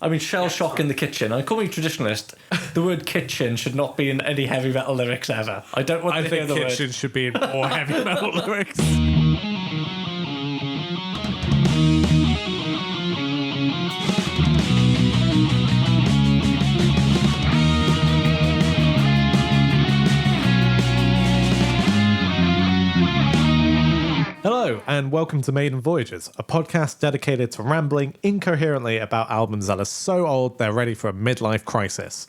I mean, shell shock in the kitchen. I call me traditionalist. The word kitchen should not be in any heavy metal lyrics ever. I don't want to hear the word. kitchen should be in more heavy metal lyrics. Hello, and welcome to Maiden Voyages, a podcast dedicated to rambling incoherently about albums that are so old they're ready for a midlife crisis.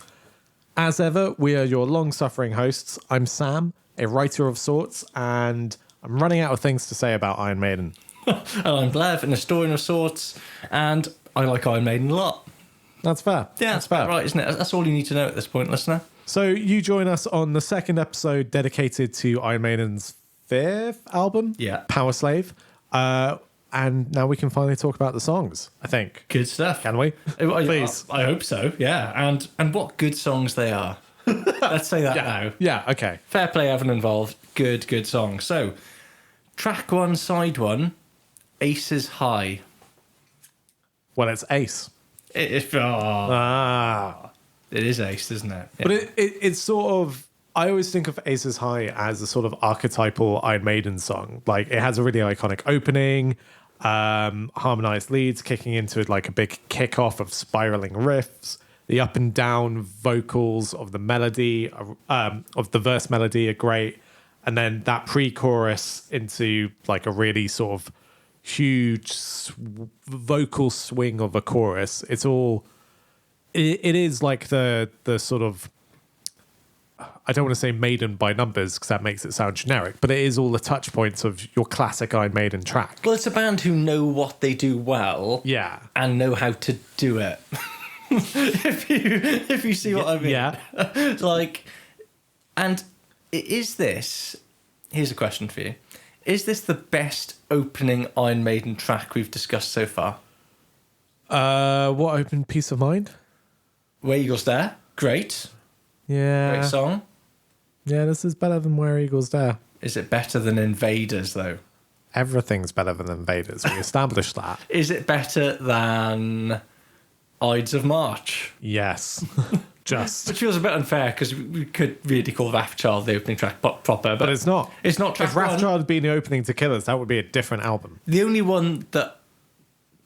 As ever, we are your long-suffering hosts. I'm Sam, a writer of sorts, and I'm running out of things to say about Iron Maiden. And I'm Blev, an historian of sorts, and I like Iron Maiden a lot. That's fair. Yeah, that's fair. Right, isn't it? That's all you need to know at this point, listener. So you join us on the second episode dedicated to Iron Maiden's fifth album, Powerslave. And now we can finally talk about the songs, I think. Good stuff. Can we? Please. I hope so, yeah. And what good songs they are. Let's say that now. Yeah, okay. Fair play, everyone involved. Good songs. So, track 1, side 1, Aces High. Well, it's Ace. It is Ace, isn't it? Yeah. But it's sort of... I always think of Aces High as a sort of archetypal Iron Maiden song. Like, it has a really iconic opening, harmonized leads kicking into like a big kickoff of spiraling riffs. The up and down vocals of the melody, of the verse melody are great. And then that pre-chorus into like a really sort of huge vocal swing of a chorus. It is like the sort of, I don't want to say Maiden by numbers because that makes it sound generic, but it is all the touch points of your classic Iron Maiden track. Well, it's a band who know what they do well, and know how to do it. if you see what I mean, like, and is this? Here's a question for you: is this the best opening Iron Maiden track we've discussed so far? What opened Peace of Mind? Where Eagles Dare, great. Yeah. Great song. Yeah, this is better than Where Eagles Dare. Is it better than Invaders, though? Everything's better than Invaders. We established that. Is it better than Ides of March? Yes. Just. Which feels a bit unfair, because we could really call Wrathchild the opening track proper. But it's not. It's not track If Wrathchild had been the opening to Killers, that would be a different album. The only one that...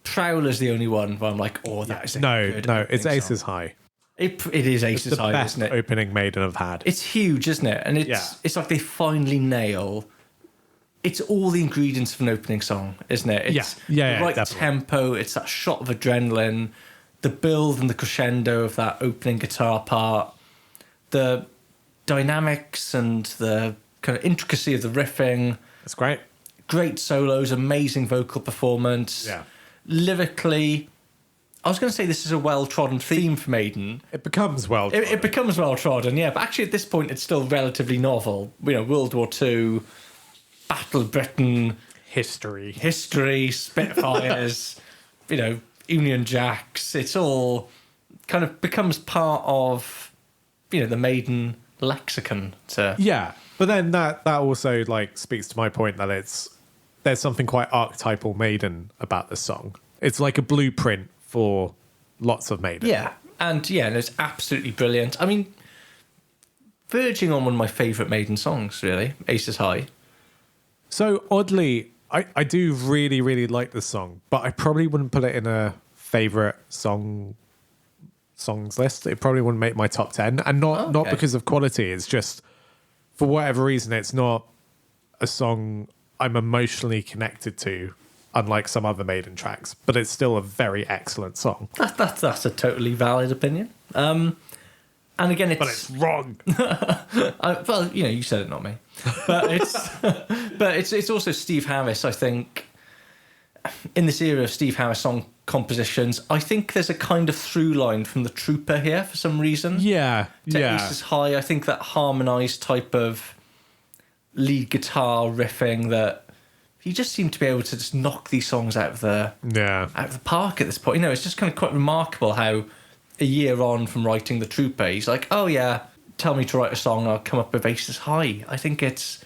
Prowler's the only one where I'm like, oh, that is a good No, it's song. Aces High. It is Aces High, isn't it? It's the best opening Maiden have had. It's huge, isn't it? And it's like they finally nail... It's all the ingredients of an opening song, isn't it? It's the right definitely. tempo, it's that shot of adrenaline, the build and the crescendo of that opening guitar part, the dynamics and the kind of intricacy of the riffing. It's great. Great solos, amazing vocal performance. Yeah. Lyrically... I was going to say this is a well-trodden theme for Maiden. It becomes well-trodden. It becomes well-trodden, yeah. But actually, at this point, it's still relatively novel. You know, World War II, Battle of Britain, history, Spitfires, you know, Union Jacks. It's all kind of becomes part of, you know, the Maiden lexicon. Yeah, but then that also like speaks to my point that there's something quite archetypal Maiden about this song. It's like a blueprint for lots of Maiden. Yeah, and it's absolutely brilliant. I mean, verging on one of my favourite Maiden songs, really, Aces High. So, oddly, I do really, really like this song, but I probably wouldn't put it in a favourite songs list. It probably wouldn't make my top 10, and not because of quality. It's just, for whatever reason, it's not a song I'm emotionally connected to, unlike some other Maiden tracks, but it's still a very excellent song. That's a totally valid opinion. And again, but it's wrong. Well, you know, you said it, not me. But it's also Steve Harris. I think in this era of Steve Harris song compositions, I think there's a kind of through line from the Trooper here for some reason. Yeah, Aces High. I think that harmonized type of lead guitar riffing that. He just seemed to be able to just knock these songs out of the park at this point. You know, it's just kind of quite remarkable how a year on from writing The Trooper, he's like, oh yeah, tell me to write a song, I'll come up with Aces High. I think it's,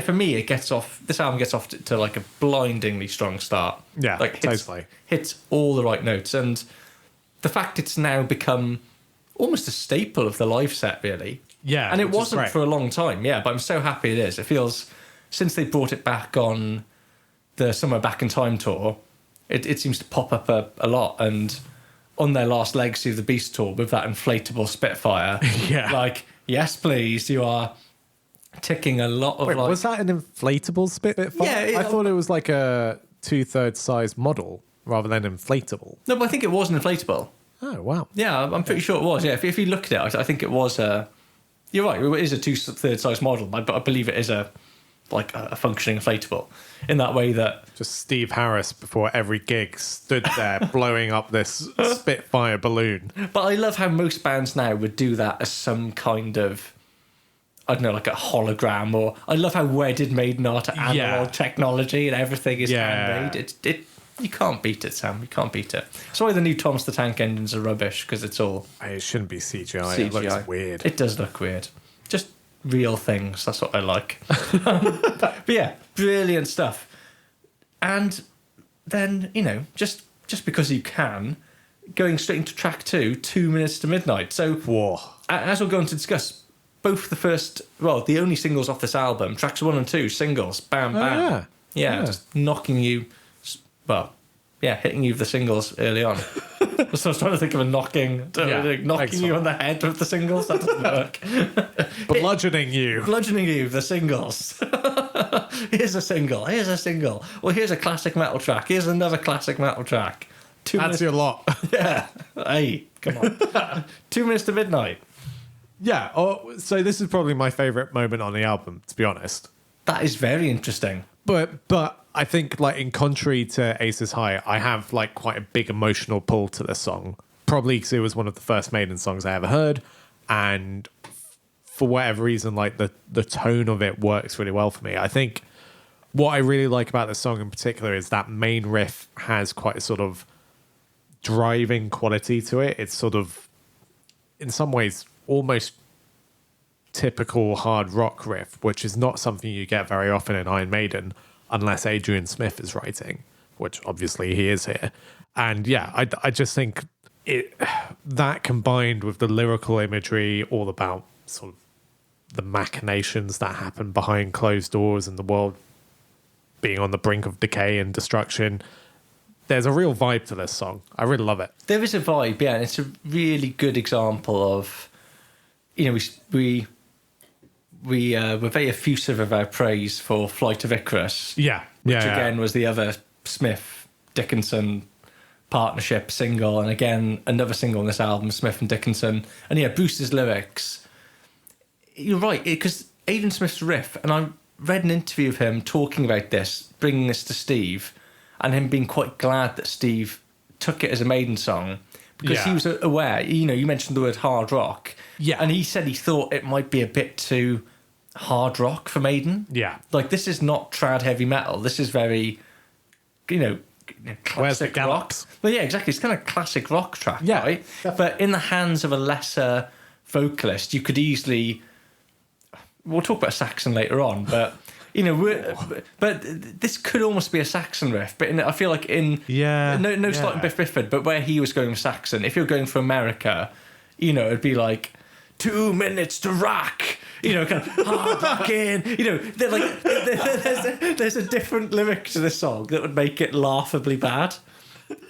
for me, this album gets off to like a blindingly strong start. Yeah, like totally. Hits all the right notes. And the fact it's now become almost a staple of the live set, really. Yeah, and it wasn't for a long time. Yeah, but I'm so happy it is. It feels since they brought it back on the Somewhere Back in Time tour, it seems to pop up a lot. And on their last Legacy of the Beast tour with that inflatable Spitfire, like, yes, please, you are ticking a lot of. Wait, was that an inflatable Spitfire? Yeah, I thought it was like a 2/3 size model rather than inflatable. No, but I think it was an inflatable. Oh wow! Yeah, I'm pretty sure it was. Yeah, if you look at it, I think it was a. You're right. It is a 2/3 size model, but I believe it is a functioning inflatable in that way that just Steve Harris before every gig stood there blowing up this Spitfire balloon. But I love how most bands now would do that as some kind of, I don't know, like a hologram, or I love how wedded Maiden are to analog technology and everything is handmade. You can't beat it, Sam. You can't beat it. That's why the new Thomas the Tank engines are rubbish, because it's all... It shouldn't be CGI. It looks weird. It does look weird. Just real things. That's what I like. But yeah, brilliant stuff. And then, just because you can, going straight into track 2, 2 Minutes to Midnight. So, as we're going to discuss, both the only singles off this album, tracks 1 and 2, singles, bam, bam. Yeah, just knocking you... hitting you with the singles early on. So I was trying to think of a knocking you on the head with the singles. That doesn't work. Bludgeoning you with the singles. Here's a single. Well, here's a classic metal track. Here's another classic metal track. That's your lot. Yeah. Hey, come on. 2 Minutes to Midnight. Yeah. So this is probably my favourite moment on the album, to be honest. That is very interesting. But I think, like, in contrary to Aces High, I have like quite a big emotional pull to this song. Probably because it was one of the first Maiden songs I ever heard, and for whatever reason, like the tone of it works really well for me. I think what I really like about this song in particular is that main riff has quite a sort of driving quality to it. It's sort of, in some ways, almost typical hard rock riff, which is not something you get very often in Iron Maiden unless Adrian Smith is writing, which obviously he is here. And yeah, I just think that combined with the lyrical imagery, all about sort of the machinations that happen behind closed doors and the world being on the brink of decay and destruction, there's a real vibe to this song. I really love it. There is a vibe, yeah, and it's a really good example of, we were very effusive of our praise for Flight of Icarus. Which again was the other Smith Dickinson partnership single, and again another single on this album, Smith and Dickinson. And yeah, Bruce's lyrics. You're right, because Aidan Smith's riff, and I read an interview of him talking about this, bringing this to Steve, and him being quite glad that Steve took it as a Maiden song, because he was aware, you mentioned the word hard rock. Yeah. And he said he thought it might be a bit too hard rock for Maiden. Yeah. Like, this is not trad heavy metal. This is very, classic rock. Well, yeah, exactly. It's kind of classic rock track, right? Definitely. But in the hands of a lesser vocalist, you could easily... We'll talk about Saxon later on, but... but this could almost be a Saxon riff. But I feel like no starting Biff Bifford, but where he was going with Saxon, if you're going for America, it'd be like 2 minutes to rock. Kind of hard rocking. There's a different lyric to this song that would make it laughably bad.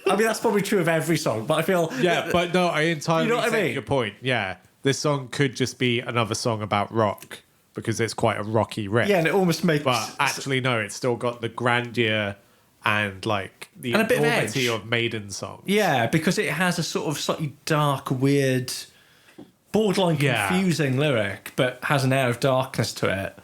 I mean, that's probably true of every song, but I feel but no, I entirely take your point. Yeah, this song could just be another song about rock, because it's quite a rocky riff. Yeah, and it almost makes... But actually, no, it's still got the grandeur and, like, the enormity of Maiden songs. Yeah, because it has a sort of slightly dark, weird, borderline confusing lyric, but has an air of darkness to it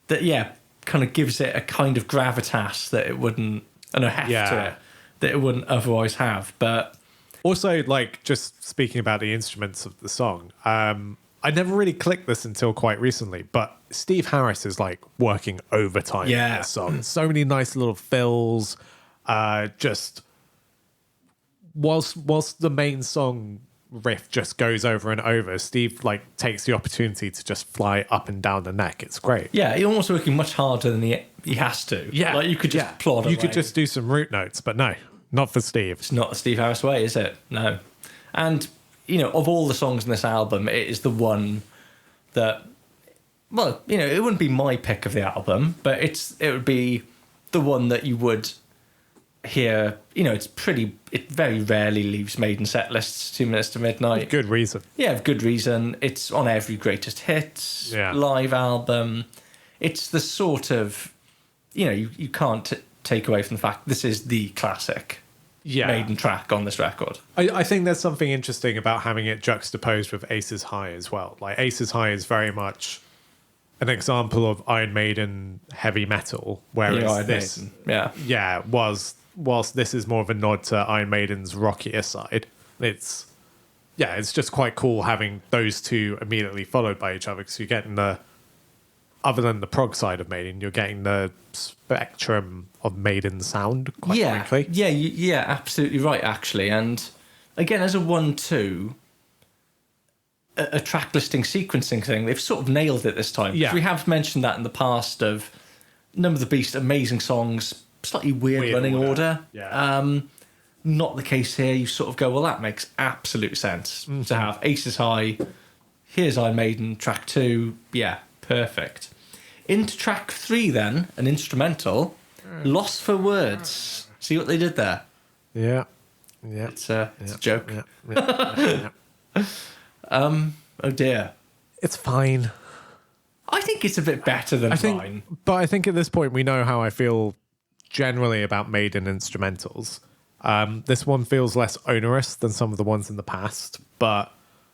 that, kind of gives it a kind of gravitas that it wouldn't... and a heft to it that it wouldn't otherwise have. But... Also, like, just speaking about the instruments of the song... I never really clicked this until quite recently, but Steve Harris is like working overtime in this song. So many nice little fills. Just whilst the main song riff just goes over and over, Steve like takes the opportunity to just fly up and down the neck. It's great. Yeah, he's almost working much harder than he has to. Yeah, like you could just plod away. You could just do some root notes, but no, not for Steve. It's not the Steve Harris way, is it? No. And, of all the songs in this album, it is the one that, well, it wouldn't be my pick of the album, but it would be the one that you would hear. It very rarely leaves Maiden set lists 2 minutes to midnight. Good reason. Yeah, good reason. It's on every greatest hits live album. It's the sort of, you can't take away from the fact this is the classic Maiden track on this record. I think there's something interesting about having it juxtaposed with Aces High as well. Like Aces High is very much an example of Iron Maiden heavy metal, whereas this, whilst this is more of a nod to Iron Maiden's rockier side, it's just quite cool having those two immediately followed by each other, because you're getting other than the prog side of Maiden, you're getting the spectrum of Maiden sound quite quickly. Yeah, absolutely right, actually. And again, as a 1-2, a track listing sequencing thing, they've sort of nailed it this time. Yeah. We have mentioned that in the past of Number of the Beast, amazing songs, slightly weird running order. Yeah. Not the case here. You sort of go, well, that makes absolute sense to have Aces High. Here's Iron Maiden, track 2. Yeah, perfect. Into track 3 then, an instrumental, Lost for Words. See what they did there? Yeah. It's a joke. Yeah. Oh dear. It's fine. I think it's a bit better than fine. But I think at this point we know how I feel generally about Maiden instrumentals. This one feels less onerous than some of the ones in the past, but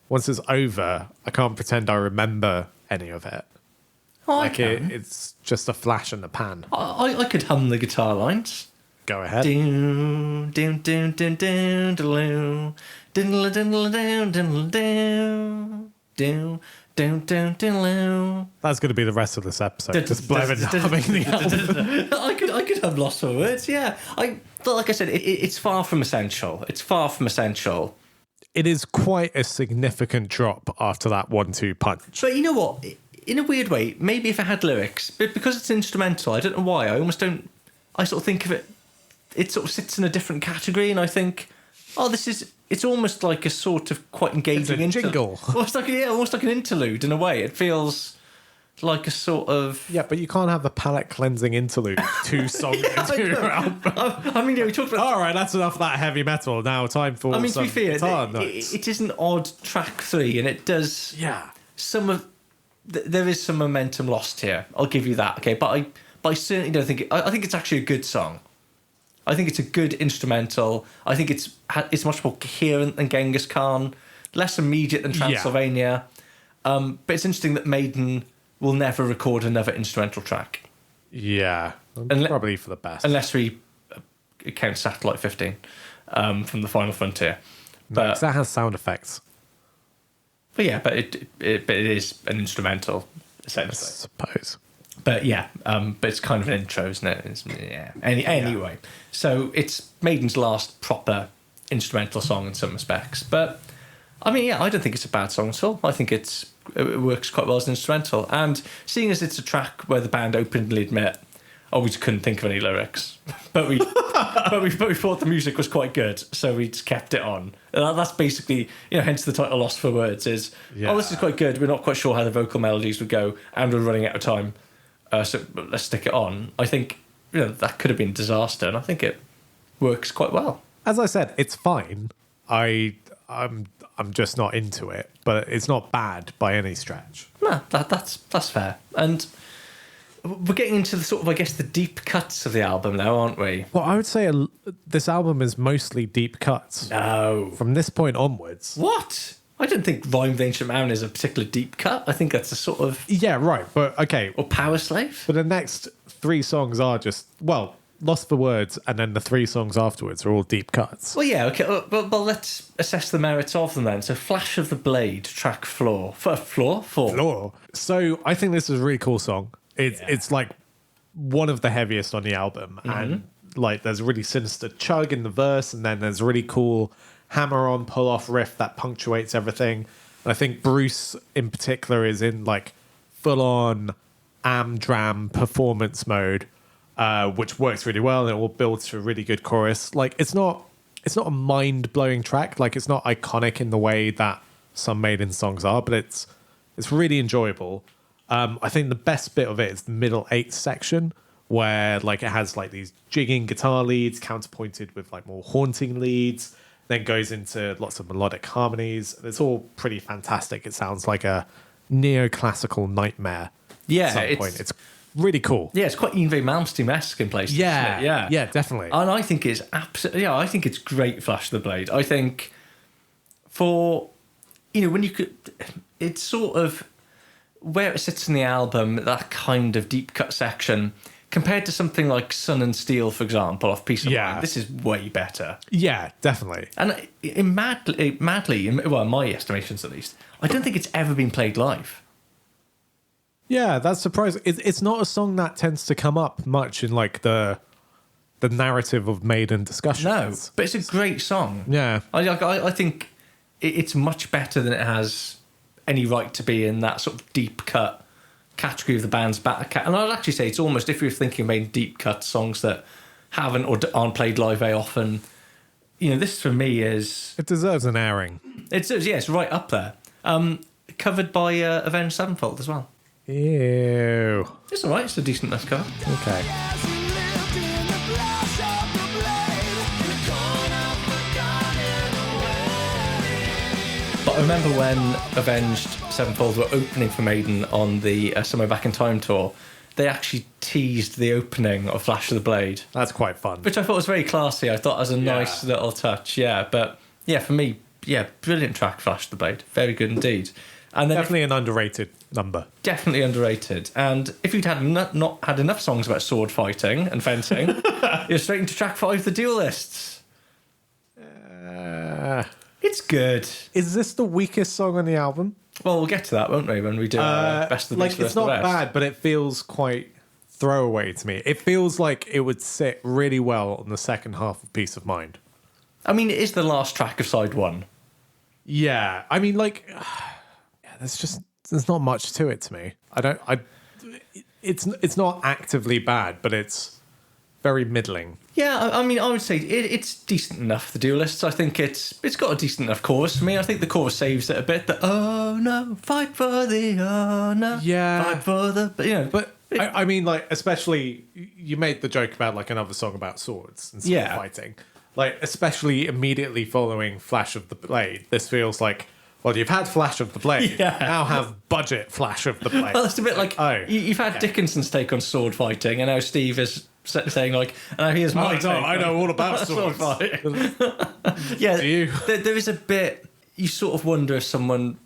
once it's over, I can't pretend I remember any of it. Oh, it's just a flash in the pan. I could hum the guitar lines. Go ahead. Doom, doom, doom, doom, doom, doom, diddle, diddle, doom, diddle, doom, doom, doom, doom, diddle. That's going to be the rest of this episode. Just Blev humming the album. I could have Lost for Words. Yeah, but like I said, it's far from essential. It's far from essential. It is quite a significant drop after that 1-2 punch. But you know what? In a weird way, maybe if it had lyrics, but because it's instrumental, I don't know why. I sort of think of it sort of sits in a different category, and I think, it's almost like a sort of quite engaging jingle. Almost like an interlude in a way. It feels like a sort of... Yeah, but you can't have the palate cleansing interlude 2 songs into your album. I mean, we talked about... All right, that's enough of that heavy metal. Now time for to be fair, guitar notes. It is an odd track 3, and it does... Yeah. There is some momentum lost here. I'll give you that, okay? But I certainly don't think... I think it's actually a good song. I think it's a good instrumental. I think it's much more coherent than Genghis Khan, less immediate than Transylvania. But it's interesting that Maiden will never record another instrumental track. Yeah, probably for the best. Unless we count Satellite 15 from the Final Frontier. But that has sound effects. But yeah, but it is an instrumental, essentially. I suppose. But yeah, but it's kind of an intro, isn't it? Anyway, so it's Maiden's last proper instrumental song in some respects. But I mean, I don't think it's a bad song at all. I think it works quite well as an instrumental. And seeing as it's a track where the band openly admit, we just couldn't think of any lyrics, but we thought the music was quite good, so we just kept it on. And that's basically, hence the title "Lost for Words" is. This is quite good. We're not quite sure how the vocal melodies would go, and we're running out of time. So let's stick it on. I think that could have been a disaster, and I think it works quite well. As I said, it's fine. I'm just not into it, but it's not bad by any stretch. No, that's fair. And we're getting into the sort of, I guess, the deep cuts of the album now, aren't we? Well, I would say this album is mostly deep cuts. No, from this point onwards. What? I don't think Rhyme of the Ancient Mountain is a particular deep cut. I think that's a sort of... Yeah, right, but okay. Or Powerslave. But the next 3 songs are just, Lost for Words, and then the 3 songs afterwards are all deep cuts. Well, yeah, okay, but let's assess the merits of them then. So Flash of the Blade, track Floor. Floor. So I think this is a really cool song. It's like one of the heaviest on the album. Mm-hmm. And like there's a really sinister chug in the verse, and then there's a really cool hammer-on pull-off riff that punctuates everything. And I think Bruce in particular is in like full-on am-dram performance mode, which works really well, and it all builds to a really good chorus. Like it's not it's not a mind-blowing track. Like, it's not iconic in the way that some Maiden songs are, but it's really enjoyable. I think the best bit of it is the middle 8th section, where like it has like these jigging guitar leads counterpointed with like more haunting leads, then goes into lots of melodic harmonies. It's all pretty fantastic. It sounds like a neoclassical nightmare. Yeah, at some point. It's really cool. Yeah, it's quite Yngwie Malmsteen-esque in places. Yeah, isn't it? yeah, definitely. And I think it's absolutely. Yeah, I think it's great. Flash of the Blade. I think for when you could, it's sort of where it sits in the album. That kind of deep cut section. Compared to something like Sun and Steel, for example, off Peace of Mind, this is way better. Yeah, definitely. And madly, well, in my estimations at least, I don't think it's ever been played live. Yeah, that's surprising. It's not a song that tends to come up much in like the narrative of Maiden discussions. No, but it's a great song. Yeah. I think it's much better than it has any right to be in that sort of deep cut category of the band's back. And I'd actually say it's almost, if you're thinking of making deep cut songs that haven't or aren't played live very often, this for me is... It deserves an airing. It does, yeah, it's right up there. Covered by Avenged Sevenfold as well. Ew. It's all right, it's a decent enough cover. Okay. But I remember when Avenged Sevenfold were opening for Maiden on the Somewhere Back in Time tour, they actually teased the opening of Flash of the Blade. That's quite fun. Which I thought was very classy. I thought as a nice little touch, yeah. But yeah, for me, brilliant track, Flash of the Blade. Very good indeed. And then definitely an underrated number. Definitely underrated. And if you'd had not had enough songs about sword fighting and fencing, you're straight into track 5, The Duelists. It's good. Is this the weakest song on the album? Well, we'll get to that, won't we, when we do Best of the Beast. Like, it's not bad, but it feels quite throwaway to me. It feels like it would sit really well on the second half of Peace of Mind. I mean, it is the last track of side 1. Yeah. I mean, like, there's not much to it to me. It's not actively bad, but it's very middling. Yeah, I mean, I would say it's decent enough, The Duelists. I think it's got a decent enough chorus for me. I think the chorus saves it a bit. The oh no, fight for the honor. Yeah. Fight for the... But I mean, like, especially, you made the joke about, like, another song about swords and sword fighting. Like, especially immediately following Flash of the Blade, this feels like, well, you've had Flash of the Blade. Yeah. Now have budget Flash of the Blade. Well, it's a bit like you've had Dickinson's take on sword fighting, and now Steve is saying like, here's my take. I know all about swords. Yeah, do you? There is a bit you sort of wonder if someone.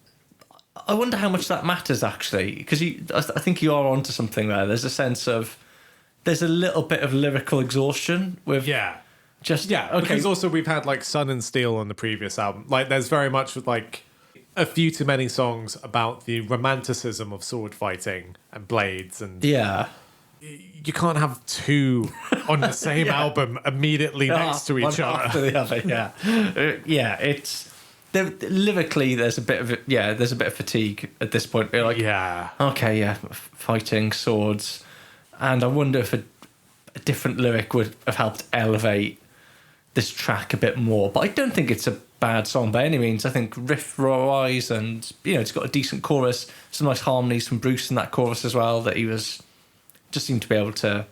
I wonder how much that matters actually, because I think you are onto something there. There's a sense of there's a little bit of lyrical exhaustion with okay. Because also we've had like Sun and Steel on the previous album. Like, there's very much like a few too many songs about the romanticism of sword fighting and blades, and you can't have two on the same album immediately next to each other. After the other, it's lyrically there's a bit of fatigue at this point. You're like, fighting swords, and I wonder if a different lyric would have helped elevate this track a bit more. But I don't think it's a bad song by any means. I think riff-wise, and it's got a decent chorus, some nice harmonies from Bruce in that chorus as well, that he was just seemed to be able to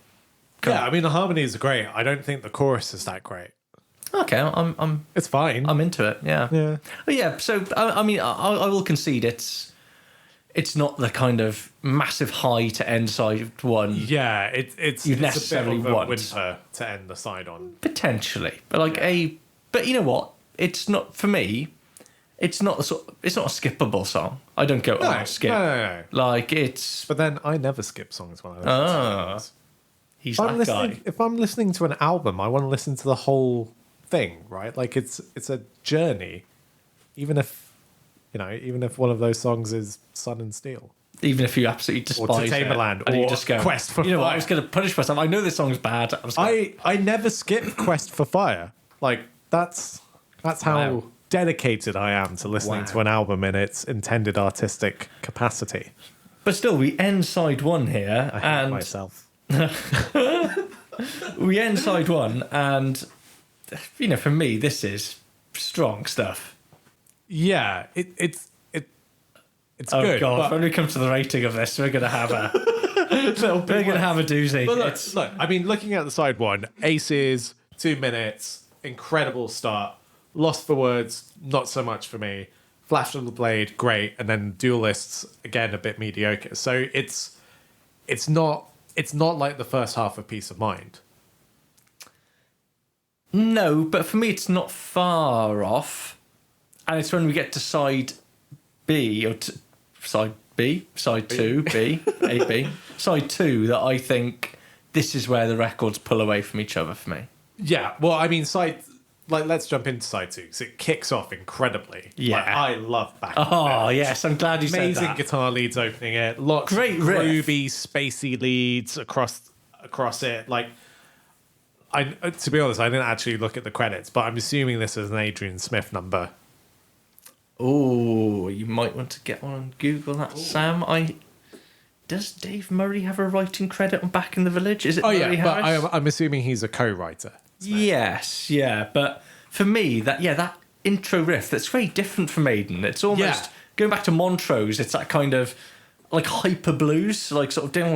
I mean, the harmonies are great. I don't think the chorus is that great. Okay, I'm it's fine. I'm into it. So I mean, I will concede it's not the kind of massive high to end side 1. Yeah, it's necessarily a bit of a want winter to end the side on. Potentially, but but you know what? It's not for me. It's not it's not a skippable song. I don't go skip. No. Like it's. But then I never skip songs when I listen to songs. He's that guy. If I'm listening to an album, I want to listen to the whole thing, right? Like it's a journey, even if one of those songs is Sun and Steel. Even if you absolutely despise it, Tamerland, and or you just go, Quest for Fire. I was going to punish myself. I know this song's bad. I never skip Quest for Fire. Like that's how dedicated I am to listening to an album in its intended artistic capacity. But still, we end side 1 here. I hate myself. We end side 1, and for me, this is strong stuff. Yeah, it's Oh good. God! But When we come to the rating of this, we're gonna have a we're gonna have a doozy. But look, I mean, looking at the side one, Aces, 2 minutes, incredible start. Lost for Words, not so much for me. Flash of the Blade, great, and then Duelists, again, a bit mediocre. So it's not like the first half of Peace of Mind. No, but for me, it's not far off, and it's when we get to side B or side B, side 2B, A B, side 2 that I think this is where the records pull away from each other for me. Yeah, well, I mean, let's jump into side 2 because it kicks off incredibly. Yeah, like, I love back. Oh yes, I'm glad you said that. Amazing guitar leads opening it. Lots Great of riff. groovy, spacey leads across it. Like, to be honest, I didn't actually look at the credits, but I'm assuming this is an Adrian Smith number. Oh, you might want to get on Google that, Sam. Does Dave Murray have a writing credit on Back in the Village? Is it? Oh Murray yeah, but Harris? I'm assuming he's a co-writer. Yes, yeah, but for me, that intro riff that's very different from Maiden. It's almost going back to Montrose. It's that kind of like hyper blues, like sort of like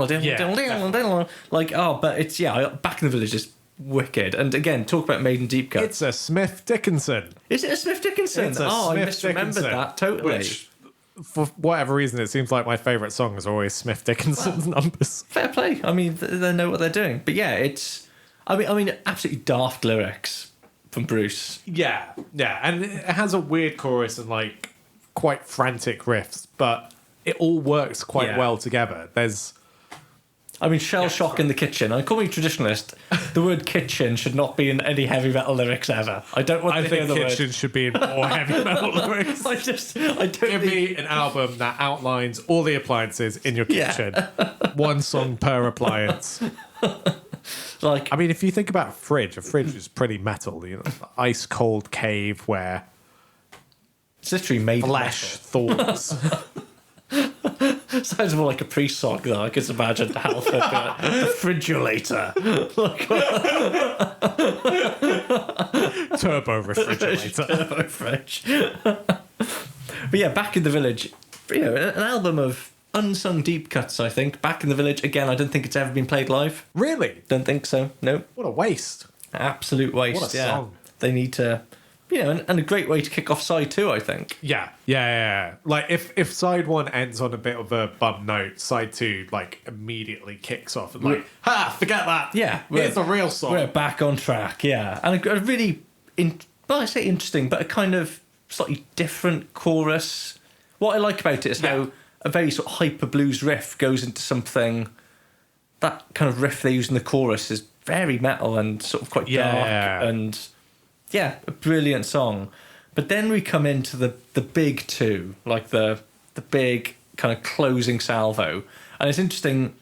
but it's Back in the Village is wicked. And again, talk about Maiden deep cut. It's a Smith Dickinson. Is it a Smith Dickinson? It's a I Smith misremembered Dickinson, that totally. Which, for whatever reason, it seems like my favourite songs are always Smith Dickinson's numbers. Fair play. I mean, they know what they're doing. But yeah, it's. I mean, absolutely daft lyrics from Bruce. Yeah, and it has a weird chorus and like quite frantic riffs, but it all works quite well together. Shell shock in the kitchen. I call me traditionalist. The word kitchen should not be in any heavy metal lyrics ever. I don't want to hear the word. I think kitchen should be in more heavy metal lyrics. I don't Give me an album that outlines all the appliances in your kitchen. One song per appliance. Like, I mean, if you think about a fridge is pretty metal. You know, ice cold cave where it's literally made flesh thaws. Sounds more like a Priest song though. I could imagine Halford the Frigulator. Turbo refrigerator. Turbo fridge. But yeah, Back in the Village, an album of unsung deep cuts, I think. Back in the Village, again, I don't think it's ever been played live. Really? Don't think so, no. What a waste. Absolute waste, What a song. They need to... and a great way to kick off side 2, I think. Yeah. Like if side 1 ends on a bit of a bum note, side 2 like immediately kicks off and like, forget that. Yeah, here's the real song. We're back on track. Yeah, and a really, I say interesting, but a kind of slightly different chorus. What I like about it is how a very sort of hyper blues riff goes into something. That kind of riff they use in the chorus is very metal and sort of quite dark and. Yeah, a brilliant song. But then we come into the big 2, like the big kind of closing salvo. And it's interesting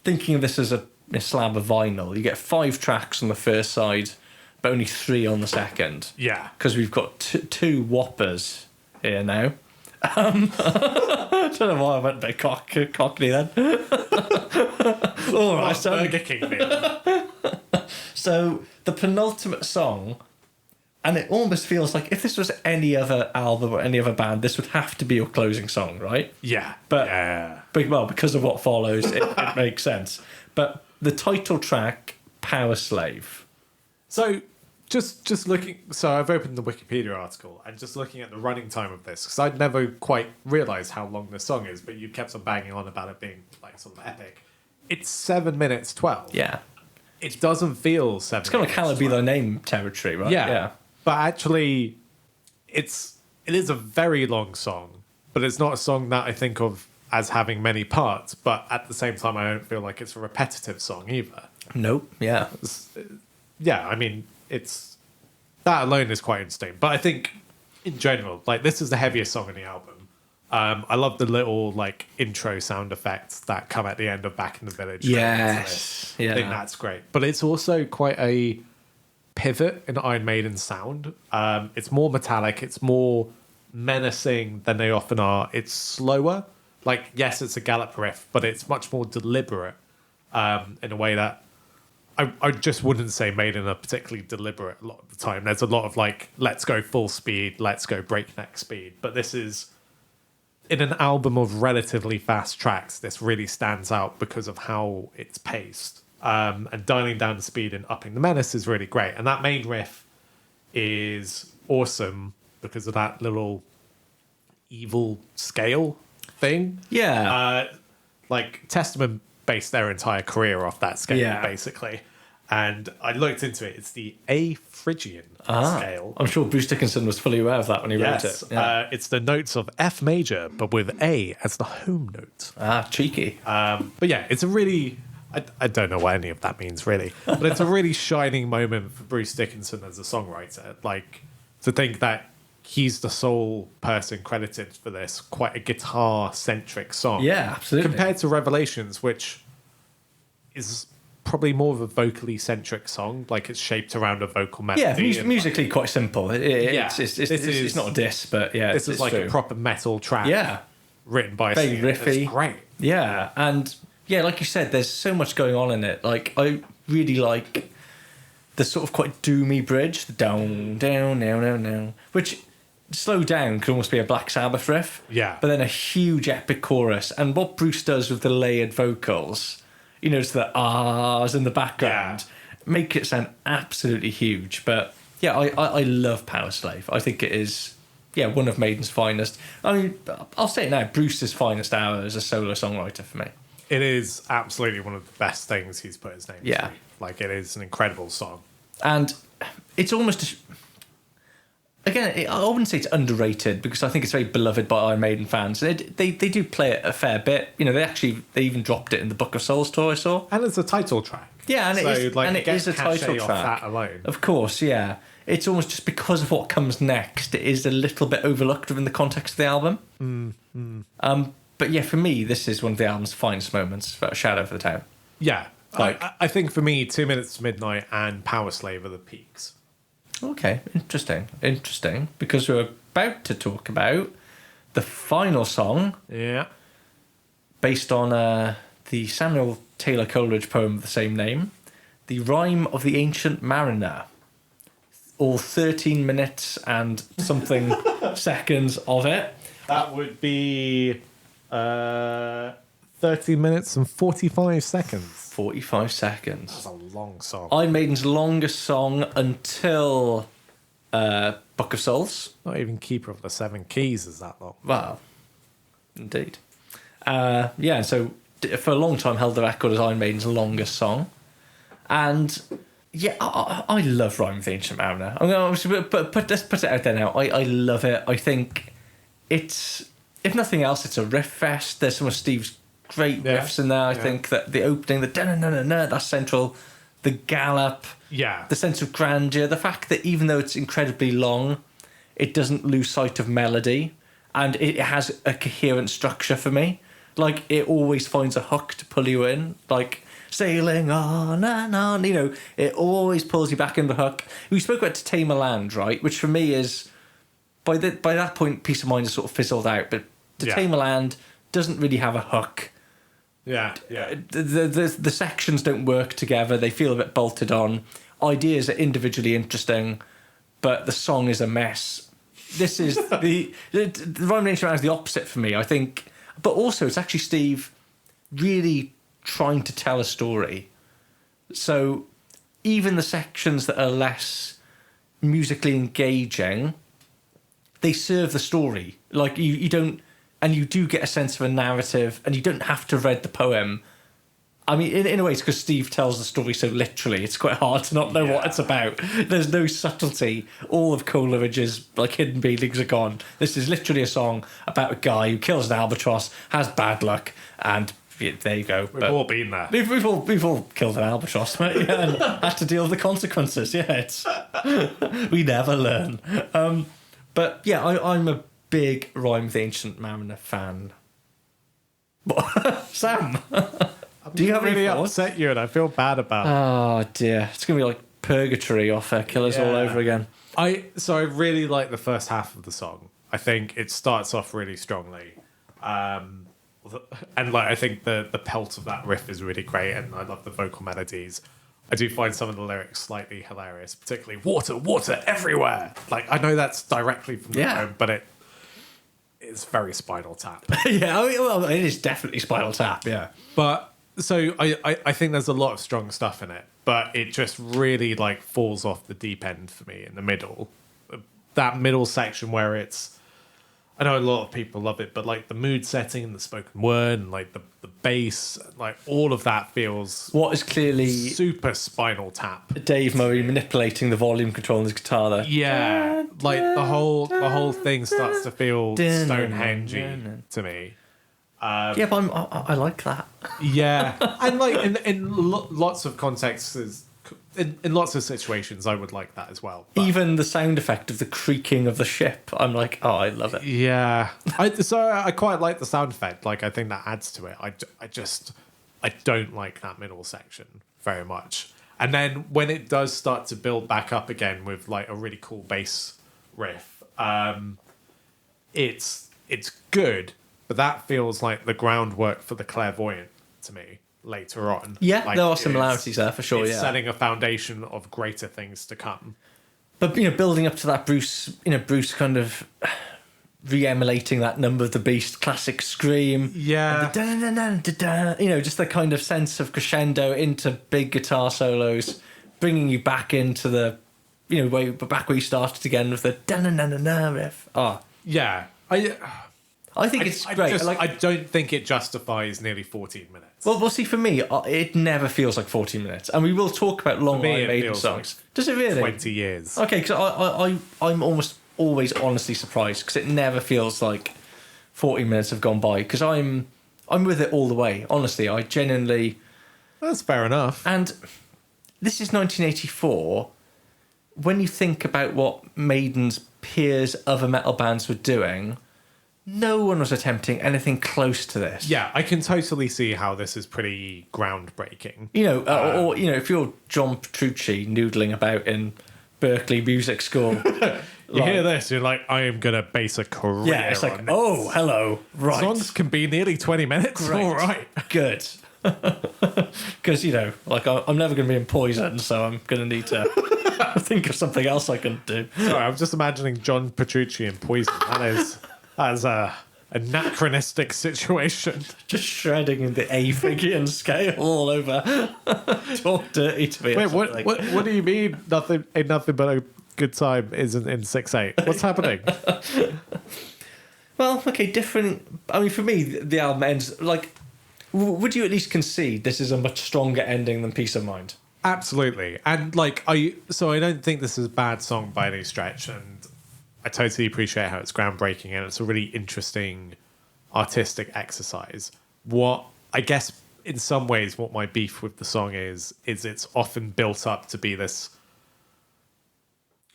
thinking of this as a slab of vinyl. You get 5 tracks on the first side, but only 3 on the second. Yeah. Because we've got 2 whoppers here now. I don't know why I went a bit cockney then. All right, Burger King. So the penultimate song... And it almost feels like if this was any other album or any other band, this would have to be your closing song, right? Yeah. But because of what follows, it makes sense. But the title track, Powerslave. So just looking, so I've opened the Wikipedia article and just looking at the running time of this, because I'd never quite realised how long this song is, but you kept on banging on about it being like sort of epic. It's 7 minutes 12. Yeah. It doesn't feel 7 It's kind of Hallowed Be Thy Name territory, right? Yeah. But actually, it is a very long song, but it's not a song that I think of as having many parts. But at the same time, I don't feel like it's a repetitive song either. Nope. Yeah. I mean, that alone is quite interesting. But I think in general, like this is the heaviest song in the album. I love the little like intro sound effects that come at the end of Back in the Village. Yes. I think that's great. But it's also quite a pivot in Iron Maiden sound. It's more metallic, it's more menacing than they often are. It's slower. Like, yes, it's a gallop riff, but it's much more deliberate in a way that I just wouldn't say made in a particularly deliberate a lot of the time. There's a lot of like, let's go full speed, let's go breakneck speed. But this is, in an album of relatively fast tracks, this really stands out because of how it's paced. And dialing down the speed and upping the menace is really great. And that main riff is awesome because of that little evil scale thing. Yeah. Like Testament based their entire career off that scale, basically. And I looked into it. It's the A Phrygian scale. I'm sure Bruce Dickinson was fully aware of that when he wrote it. Yeah. It's the notes of F major, but with A as the home note. Cheeky. But yeah, it's a really... I don't know what any of that means, really. But it's a really shining moment for Bruce Dickinson as a songwriter. Like, to think that he's the sole person credited for this quite a guitar-centric song. Yeah, absolutely. Compared to Revelations, which is probably more of a vocally centric song. Like, it's shaped around a vocal melody. Yeah, musically quite simple. It's not a diss, but yeah. This is like true. A proper metal track. Yeah. Written by a very singer. riffy. It's great. Yeah, and yeah, like you said, there's so much going on in it. Like, I really like the sort of quite doomy bridge, the down, down, now, now, now, which slow down could almost be a Black Sabbath riff. Yeah. But then a huge epic chorus. And what Bruce does with the layered vocals, you know, it's the ahs in the background, make it sound absolutely huge. But yeah, I love Powerslave. I think it is, one of Maiden's finest. I mean, I'll say it now, Bruce's finest hour as a solo songwriter for me. It is absolutely one of the best things he's put his name to. Like, it is an incredible song. And it's almost... Again, I wouldn't say it's underrated because I think it's very beloved by Iron Maiden fans. They do play it a fair bit. You know, they even dropped it in the Book of Souls tour I saw. And it's a title track. Yeah, and it is a title track. Off that alone. Of course, yeah. It's almost just because of what comes next. It is a little bit overlooked within the context of the album. But yeah, for me, this is one of the album's finest moments. Shadow for the Town. Yeah, I think for me, 2 Minutes to Midnight and Powerslave are the peaks. Okay, interesting, because we're about to talk about the final song. Yeah. Based on the Samuel Taylor Coleridge poem of the same name, The Rhyme of the Ancient Mariner. All 13 minutes and something seconds of it. That would be 30 minutes and 45 seconds. 45 seconds. That's a long song. Iron Maiden's longest song until Book of Souls. Not even Keeper of the Seven Keys is that long. Wow. Indeed. So for a long time held the record as Iron Maiden's longest song. And yeah, I love Rhyme of the Ancient Mariner. I'm going to put it out there now. I love it. I think it's, if nothing else, it's a riff fest. There's some of Steve's great riffs in there. I think that the opening, the da-na-na-na-na, that's central. The gallop, the sense of grandeur, the fact that even though it's incredibly long, it doesn't lose sight of melody, and it has a coherent structure for me. Like, it always finds a hook to pull you in, like sailing on and on, you know, it always pulls you back in the hook. We spoke about To Tame a Land, right, which for me is, by that point, Peace of Mind has sort of fizzled out, but To Tame a Land doesn't really have a hook. The sections don't work together. They feel a bit bolted on. Ideas are individually interesting, but the song is a mess. This is the Rhyme of the Ancient Mariner is the opposite for me, I think. But also, it's actually Steve really trying to tell a story. So even the sections that are less musically engaging, they serve the story. Like, you don't... And you do get a sense of a narrative, and you don't have to read the poem. I mean, in a way, it's because Steve tells the story so literally, it's quite hard to not know what it's about. There's no subtlety. All of Coleridge's hidden meanings are gone. This is literally a song about a guy who kills an albatross, has bad luck, and there you go. We've all been there. We've all killed an albatross, mate, and had to deal with the consequences. Yeah, we never learn. But yeah, I'm a big Rhyme of the Ancient Mariner fan. What? Sam? Do you have really any thoughts? upset you, and I feel bad about it. Oh dear, it's gonna be like purgatory off Killers all over again. I really like the first half of the song. I think it starts off really strongly, and I think the pelt of that riff is really great, and I love the vocal melodies. I do find some of the lyrics slightly hilarious, particularly water, water everywhere. Like, I know that's directly from the poem, but it's very Spinal Tap. Yeah, I mean, well, it is definitely Spinal Tap, yeah. But so I think there's a lot of strong stuff in it, but it just really like falls off the deep end for me in the middle. That middle section where it's, I know a lot of people love it, but like the mood setting and the spoken word and like the bass, like all of that feels what is clearly super Spinal Tap. Dave Murray manipulating the volume control on his guitar there. Yeah, like the whole thing starts to feel Stonehenge-y to me. Yeah, but I like that. Yeah, and like in lots of contexts, in lots of situations, I would like that as well. But even the sound effect of the creaking of the ship, I'm like, oh, I love it. Yeah, I quite like the sound effect. Like, I think that adds to it. I don't like that middle section very much. And then when it does start to build back up again with like a really cool bass riff, it's good. But that feels like the groundwork for the Clairvoyant to me later on. Yeah, like, there are similarities there for sure. It's yeah, setting a foundation of greater things to come. But building up to that Bruce kind of re-emulating that Number of the Beast classic scream. Yeah, just the kind of sense of crescendo into big guitar solos, bringing you back into the back where you started again with the riff. Yeah, I think it's great. I don't think it justifies nearly 14 minutes. Well, see, for me, it never feels like 14 minutes. And we will talk about long Iron Maiden songs. Like Does it really? 20 years. Okay, because I'm almost always honestly surprised because it never feels like 14 minutes have gone by because I'm with it all the way. Honestly, I genuinely... That's fair enough. And this is 1984. When you think about what Maiden's peers, other metal bands were doing... No one was attempting anything close to this. Yeah, I can totally see how this is pretty groundbreaking. Or if you're John Petrucci noodling about in Berkeley Music School, you hear this, you're like, I am gonna base a career. Yeah, it's like, on oh, hello, right. Songs can be nearly 20 minutes. Great. All right, good. Because I'm never going to be in Poison, so I'm going to need to think of something else I can do. Sorry, I'm just imagining John Petrucci in Poison. That's a anachronistic situation. Just shredding in the A-Figian scale all over. Talk dirty to me. Wait, what do you mean nothing but a good time isn't in 6/8? What's happening? Well, okay, different. I mean, for me, the album ends like. Would you at least concede this is a much stronger ending than Peace of Mind? Absolutely, and I don't think this is a bad song by any stretch, and I totally appreciate how it's groundbreaking and it's a really interesting artistic exercise. What I guess in some ways what my beef with the song is it's often built up to be this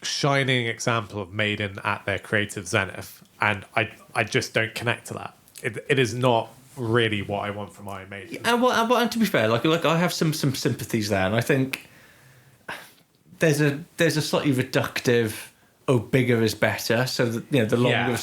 shining example of Maiden at their creative zenith, and I just don't connect to that. It is not really what I want from Iron Maiden. And to be fair, like I have some sympathies there, and I think there's a slightly reductive. Oh, bigger is better. So that, the longer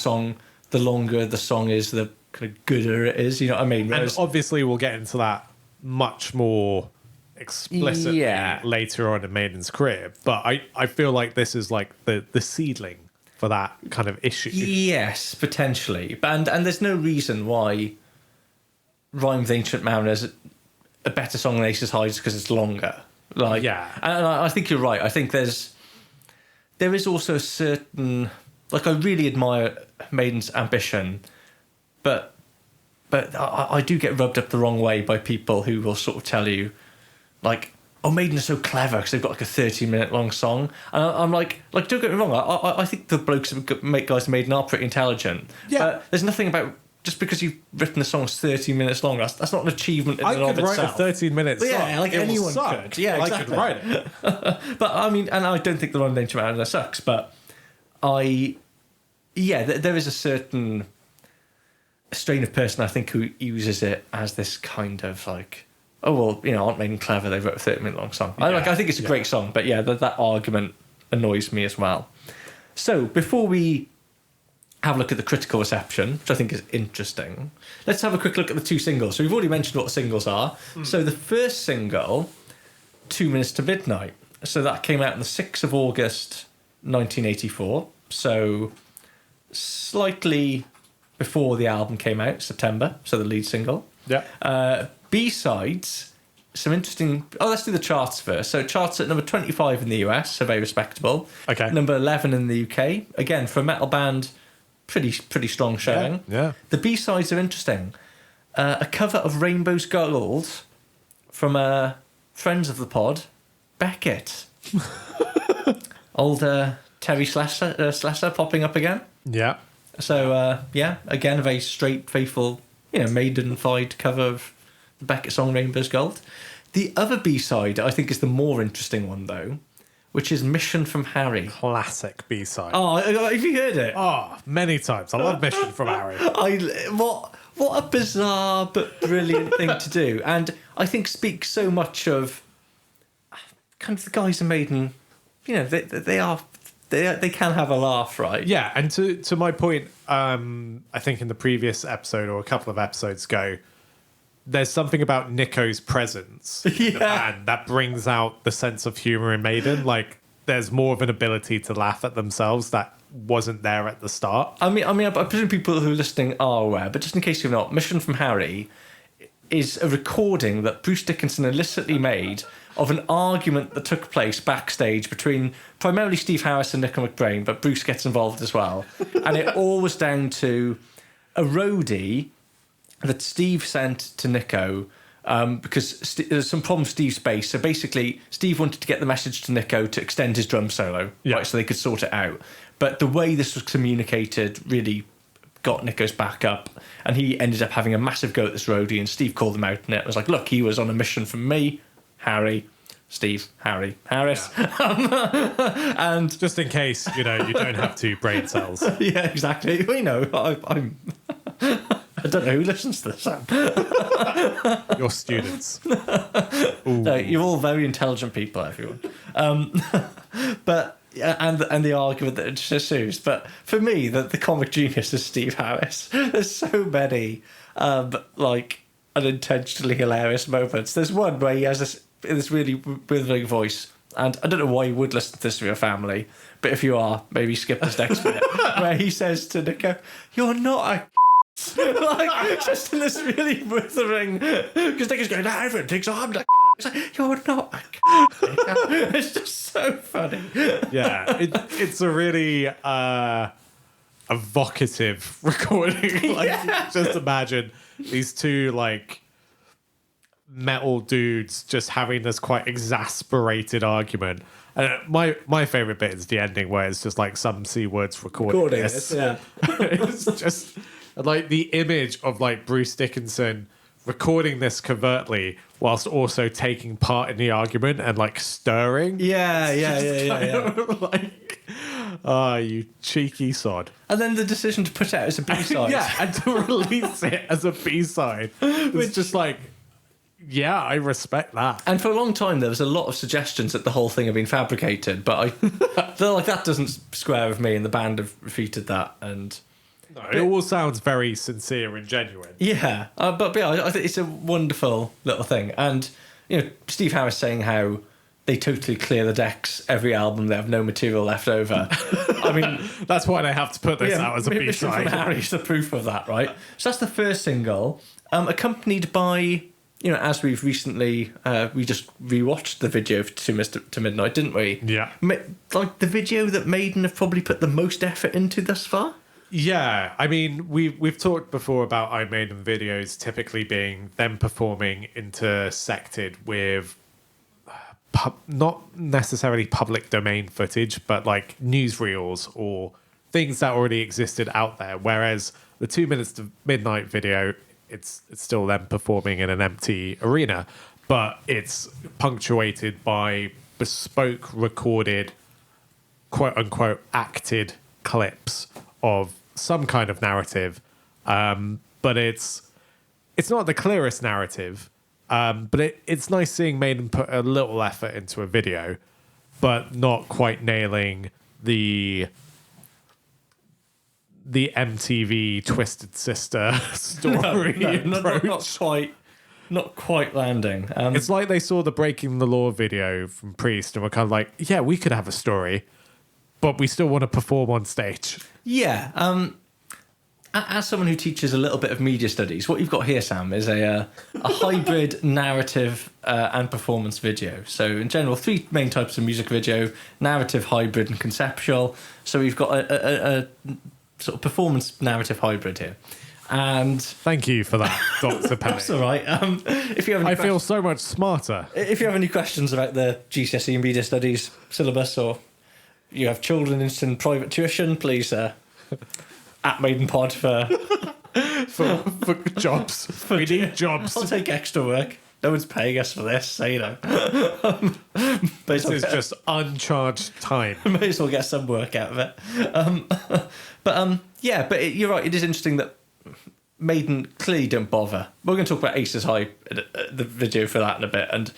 the longer the song is, the kind of gooder it is. You know what I mean? And obviously, we'll get into that much more explicitly later on in Maiden's career. But I feel like this is like the seedling for that kind of issue. Yes, potentially. And there's no reason why Rhyme with Ancient Mariner is a better song than Aces High just because it's longer. And I think you're right. I think there is also a certain... Like, I really admire Maiden's ambition, but I do get rubbed up the wrong way by people who will sort of tell you, like, oh, Maiden is so clever because they've got like a 30-minute long song. And I'm like, don't get me wrong, I think the blokes who make guys Maiden are pretty intelligent. Yeah. But there's nothing about... Just because you've written the song's 30 minutes long, that's not an achievement in and of itself. I could write a 13-minute song. Yeah, like anyone could. Yeah, exactly. I could write it. But I mean, and I don't think the Rhyme with Ancient Mariner sucks, but there is a certain strain of person, I think, who uses it as this kind of like, oh, well, aren't Maiden clever? They wrote a 30-minute long song. Yeah, I think it's a great song, but yeah, that argument annoys me as well. So before we have a look at the critical reception, which I think is interesting, let's have a quick look at the two singles. So we've already mentioned what the singles are. So the first single 2 Minutes to Midnight. So that came out on the 6th of August 1984. So slightly before the album came out, September, so the lead single. Yeah. B-sides, some interesting... Oh, let's do the charts first. So charts at number 25 in the US, so very respectable. Okay. Number 11 in the UK. Again, for a metal band, pretty strong showing. Yeah. The B-sides are interesting. A cover of Rainbow's Gold from friends of the pod, Beckett. Old Terry Slessor popping up again. Yeah. So, again, a very straight, faithful, maidenified cover of the Beckett song Rainbow's Gold. The other B-side, I think, is the more interesting one, though, which is Mission from Harry. Classic B-side. Oh, have you heard it? Oh, many times. I love Mission from Harry. What a bizarre but brilliant thing to do. And I think speaks so much of kind of the guys in Maiden, they can have a laugh, right? Yeah, and to my point, I think in the previous episode or a couple of episodes ago, there's something about Nico's presence in the band that brings out the sense of humor in Maiden. Like, there's more of an ability to laugh at themselves that wasn't there at the start. I presume people who are listening are aware, but just in case you're not, Mission from Harry is a recording that Bruce Dickinson illicitly made of an argument that took place backstage between primarily Steve Harris and Nico McBrain, but Bruce gets involved as well. And it all was down to a roadie that Steve sent to Nico because there's some problem with Steve's bass. So basically, Steve wanted to get the message to Nico to extend his drum solo, right, so they could sort it out. But the way this was communicated really got Nico's back up, and he ended up having a massive go at this roadie, and Steve called him out on it. It was like, look, he was on a mission from me, Harry, Steve, Harry, Harris. Yeah. And just in case, you don't have two brain cells. Yeah, exactly. I'm I don't know who listens to this. Your students. No, you're all very intelligent people, everyone. But and the argument that it ensues. But for me, the comic genius is Steve Harris. There's so many unintentionally hilarious moments. There's one where he has this really withering voice, and I don't know why you would listen to this with your family, but if you are, maybe skip this next bit, where he says to Nico, "You're not a." Just in this really withering, because Nico's going, everyone thinks I'm like, it's like, you're not a. It's just so funny. Yeah, it's a really evocative recording. Just imagine these two metal dudes just having this quite exasperated argument. And my favorite bit is the ending, where it's just some C words recording this. Yeah. It's just the image of Bruce Dickinson recording this covertly whilst also taking part in the argument and stirring. Yeah. You cheeky sod. And then the decision to put it out as a B-side. Yeah, and to release it as a B-side. It's just yeah, I respect that. And for a long time, there was a lot of suggestions that the whole thing had been fabricated, but I feel like that doesn't square with me, and the band have refuted that. And no, it all sounds very sincere and genuine. Yeah, but I think it's a wonderful little thing. And Steve Harris saying how they totally clear the decks every album; they have no material left over. I mean, that's why they have to put this out as a B-side. Harry's the proof of that, right? So that's the first single, accompanied by. As we've recently, we just rewatched the video of 2 Minutes to Midnight, didn't we? Yeah. The video that Maiden have probably put the most effort into thus far? Yeah. I mean, we've talked before about Iron Maiden videos typically being them performing intersected with not necessarily public domain footage, but newsreels or things that already existed out there. Whereas the 2 Minutes to Midnight video, it's still them performing in an empty arena, but it's punctuated by bespoke recorded, quote unquote, acted clips of some kind of narrative. But it's not the clearest narrative. But it's nice seeing Maiden put a little effort into a video, but not quite nailing the MTV Twisted Sister story. Not quite. not quite landing. It's like they saw the Breaking the Law video from Priest and were kind of like, yeah, we could have a story, but we still want to perform on stage. Yeah. As someone who teaches a little bit of media studies, what you've got here, Sam, is a hybrid narrative and performance video. So in general, 3 main types of music video: narrative, hybrid, and conceptual. So we've got a sort of performance narrative hybrid here. And thank you for that, Dr. Penny. That's all right. If you have I feel so much smarter. If you have any questions about the GCSE media studies syllabus, or you have children interested in private tuition, please at Maidenpod for jobs. We need jobs. I'll take extra work. No one's paying us for this, so you know. This is just uncharged time. May as well get some work out of it. You're right. It is interesting that Maiden clearly don't bother. We're going to talk about Aces High, the video for that in a bit, and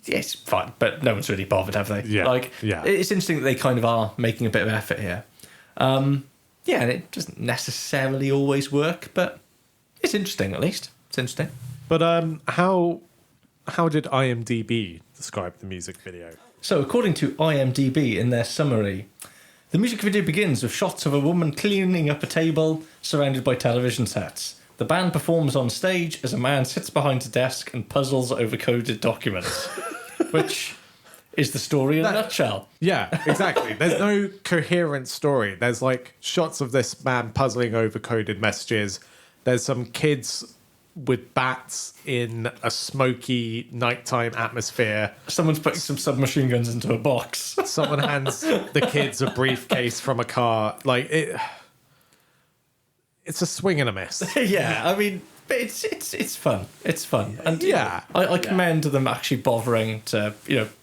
it's fine, but no one's really bothered, have they? Yeah. It's interesting that they kind of are making a bit of effort here. And it doesn't necessarily always work, but it's interesting at least. It's interesting. But how did IMDb describe the music video? So according to IMDb in their summary, the music video begins with shots of a woman cleaning up a table surrounded by television sets. The band performs on stage as a man sits behind a desk and puzzles over coded documents, which is the story in a nutshell. Yeah, exactly. There's no coherent story. There's like shots of this man puzzling over coded messages. There's some kids with bats in a smoky nighttime atmosphere. Someone's putting some submachine guns into a box. Someone hands the kids a briefcase from a car. It's a swing and a miss. Yeah, I mean, it's fun. It's fun, and yeah, I commend them actually bothering to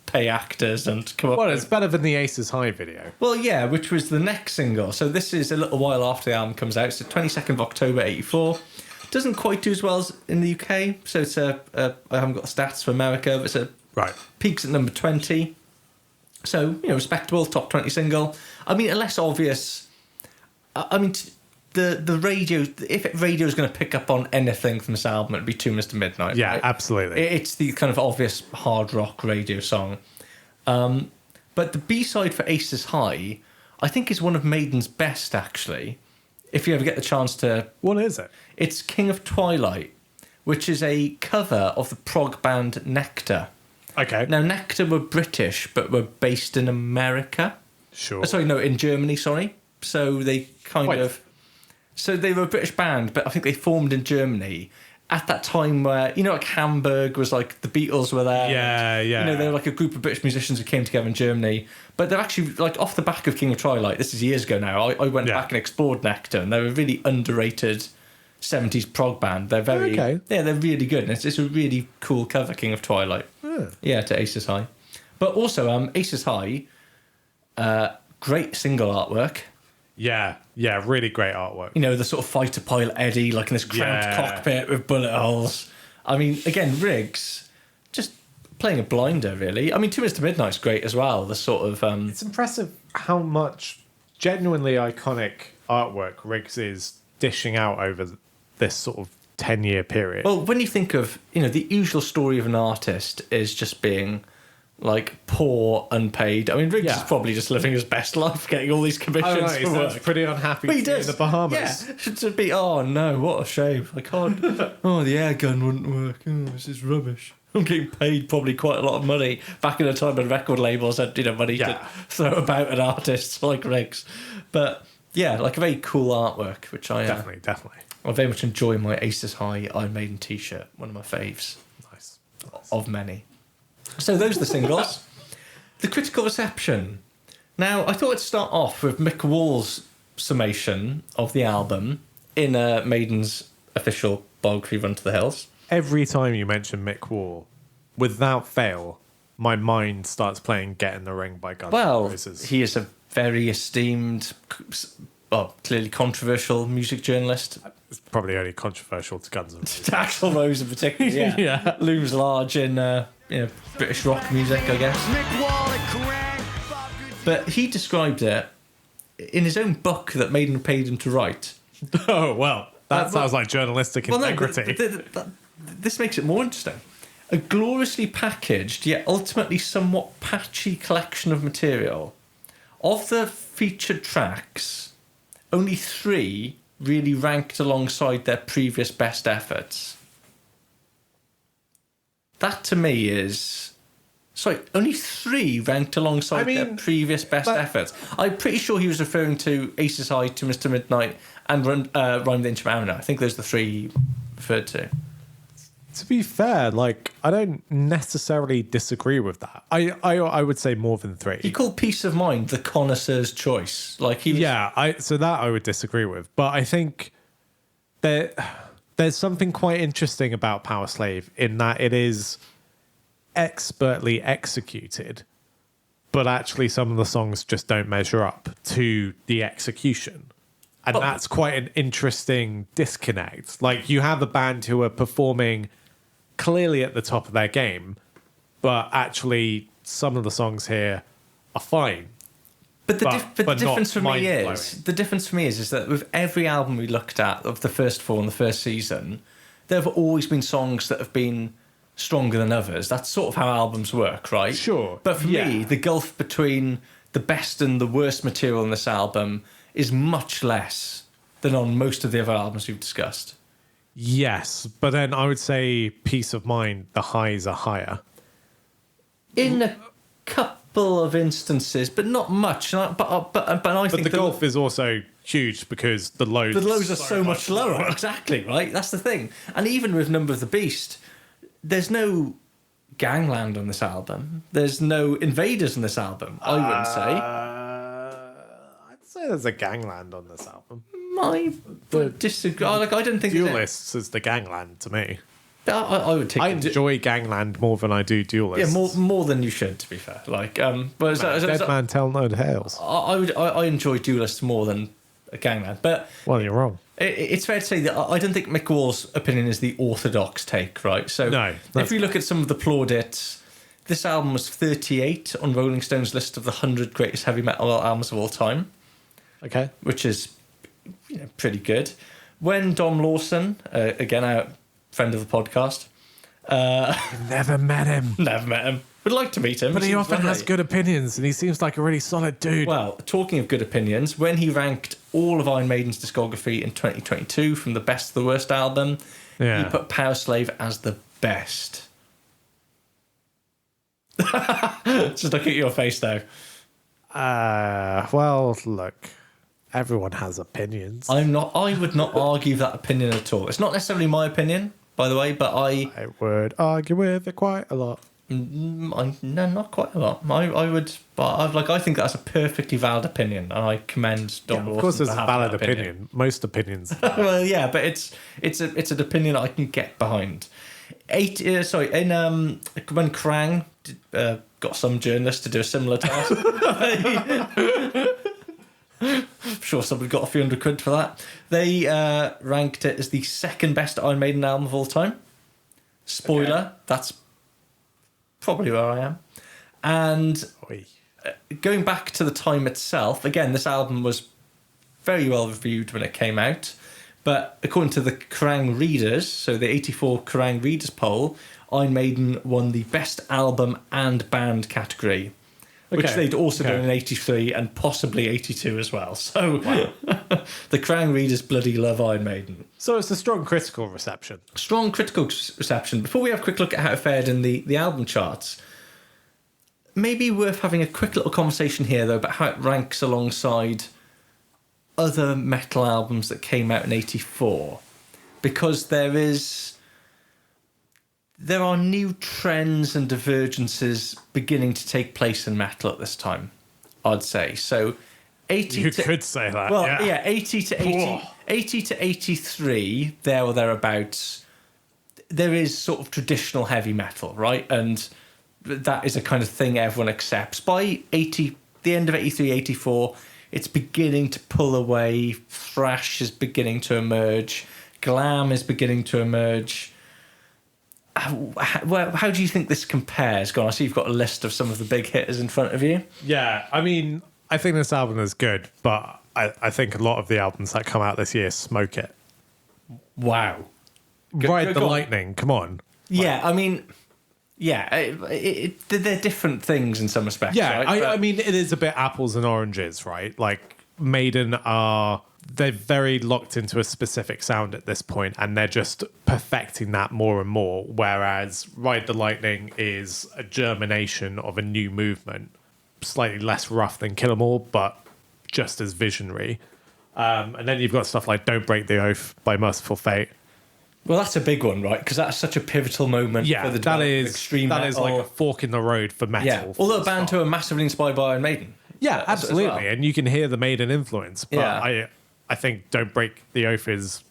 pay actors and come up. Well, it's better than the Aces High video. Well, yeah, which was the next single. So this is a little while after the album comes out. It's the 22nd of October '84. Doesn't quite do as well as in the UK. So it's I haven't got the stats for America, but it's peaks at number 20. So respectable top 20 single. I mean, a less obvious. I mean, the radio. If radio is going to pick up on anything from this album, it'd be 2 Minutes to Midnight. Yeah, right? absolutely. It's the kind of obvious hard rock radio song. But the B-side for Aces High, I think, is one of Maiden's best, actually. If you ever get the chance to... What is it? It's King of Twilight, which is a cover of the prog band Nectar. Okay. Now, Nectar were British, but were based in America. Sure. In Germany, sorry. So they So they were a British band, but I think they formed in Germany at that time where, like Hamburg was like the Beatles were there. Yeah. They were like a group of British musicians who came together in Germany. But they're actually like off the back of King of Twilight. This is years ago now. I went back and explored Nectar, and they're a really underrated 70s prog band. They're they're really good. And it's a really cool cover, King of Twilight. Yeah, to Aces High. But also, Aces High, great single artwork. Yeah, really great artwork. The sort of fighter pilot Eddie, like in this cramped cockpit with bullet holes. I mean, again, Riggs, just playing a blinder, really. I mean, 2 Minutes to Midnight's great as well. The sort of... It's impressive how much genuinely iconic artwork Riggs is dishing out over this sort of 10-year period. Well, when you think of, the usual story of an artist is just being... like poor, unpaid. I mean, Riggs is probably just living his best life, getting all these commissions for work. He's pretty unhappy to be in the Bahamas. Yeah, to be. Oh no, what a shame! I can't. Oh, the air gun wouldn't work. Oh, this is rubbish. I'm getting paid probably quite a lot of money back in a time when record labels had money to throw about at artists like Riggs. But yeah, like a very cool artwork, which I definitely. I very much enjoy my Aces High Iron Maiden T-shirt. One of my faves. Nice. Of many. So those are the singles. The critical reception. Now, I thought I'd start off with Mick Wall's summation of the album in Maiden's official biography, Run to the Hills. Every time you mention Mick Wall, without fail, my mind starts playing Get in the Ring by Guns N' Roses. He is a very esteemed, clearly controversial music journalist. It's probably only controversial to Guns N' Roses. To Axl Rose in particular, yeah. Looms large in British rock music, I guess. But he described it in his own book that Maiden paid him to write. Oh, well, that sounds like journalistic integrity. this makes it more interesting. A gloriously packaged, yet ultimately somewhat patchy collection of material. Of the featured tracks, only 3 really ranked alongside their previous best efforts. That to me is... Sorry, only 3 ranked alongside their previous best efforts. I'm pretty sure he was referring to Aces High, To Mr. Midnight, and Rhyme the Ancient Mariner. I think those are the 3 he referred to. To be fair, like, I don't necessarily disagree with that. I would say more than 3. He called Peace of Mind the connoisseur's choice. Like he was... Yeah, so that I would disagree with. But I think there's something quite interesting about Powerslave in that it is expertly executed, but actually some of the songs just don't measure up to the execution. And that's quite an interesting disconnect. Like, you have a band who are performing clearly at the top of their game, but actually some of the songs here are fine. But the difference for me is that with every album we looked at of the first 4 in the first season, there have always been songs that have been stronger than others. That's sort of how albums work, right? Sure. But for me, the gulf between the best and the worst material in this album is much less than on most of the other albums we've discussed. Yes, but then I would say Peace of Mind, the highs are higher. In a couple of instances, but not much. But I think the gulf is also huge because the lows are so much lower. Exactly, right? That's the thing. And even with Number of the Beast, there's no Gangland on this album. There's no Invaders on this album, I wouldn't say. I'd say there's a Gangland on this album. I would disagree. I don't think Duelists is the Gangland to me. I would take. I enjoy Gangland more than I do Duelists. Yeah, more than you should, to be fair. Like, but Dead Man Tell No Tales. I enjoy Duelists more than Gangland, but you're wrong. It's fair to say that I don't think Mick Wall's opinion is the orthodox take, right? So if we look at some of the plaudits, this album was 38 on Rolling Stone's list of the 100 greatest heavy metal albums of all time. Okay, which is pretty good. When Dom Lawson, again a friend of the podcast, never met him. Would like to meet him, but he often has good opinions, and he seems like a really solid dude. Well, talking of good opinions, when he ranked all of Iron Maiden's discography in 2022 from the best to the worst album, he put Powerslave as the best. Just look at your face now. Well, look, everyone has opinions. I would not argue that opinion at all. It's not necessarily my opinion, by the way, but I would argue with it quite a lot. No, not quite a lot. I would, but I think that's a perfectly valid opinion, and I commend Dom Lawson. Of course, it's a valid opinion. Most opinions. Well, yeah, but it's an opinion I can get behind. When Krang got some journalists to do a similar task. I'm sure somebody got a few £100 for that. They ranked it as the second best Iron Maiden album of all time. Spoiler, that's probably where I am. And going back to the time itself, again, this album was very well reviewed when it came out. But according to the Kerrang readers, so the 84 Kerrang readers poll, Iron Maiden won the best album and band category, which they'd also done in 83 and possibly 82 as well. So the Kerrang readers bloody love Iron Maiden. So it's a strong critical reception. Strong critical reception. Before we have a quick look at how it fared in the album charts, maybe worth having a quick little conversation here, though, about how it ranks alongside other metal albums that came out in 84. Because there are new trends and divergences beginning to take place in metal at this time, I'd say. So 80 you could say that. Well, yeah 80 to 83, there or thereabouts, there is sort of traditional heavy metal, right? And that is a kind of thing everyone accepts. By the end of 83, 84, it's beginning to pull away. Thrash is beginning to emerge. Glam is beginning to emerge. How do you think this compares? Go on, I see you've got a list of some of the big hitters in front of you. Yeah, I mean, I think this album is good, but I think a lot of the albums that come out this year smoke it. Wow. Ride the Lightning, come on. Yeah, I mean, yeah, they're different things in some respects. Yeah, right? I mean, it is a bit apples and oranges, right? Like, Maiden they're very locked into a specific sound at this point, and they're just perfecting that more and more, whereas Ride the Lightning is a germination of a new movement, slightly less rough than Kill 'Em All, but just as visionary. And then you've got stuff like Don't Break the Oath by Merciful Fate. Well, that's a big one, right? Because that's such a pivotal moment for the development of extreme metal. That is like a fork in the road for metal. Yeah, although a band who are massively inspired by Iron Maiden. Yeah, absolutely. Well. And you can hear the Maiden influence, but I think Don't Break the Oath is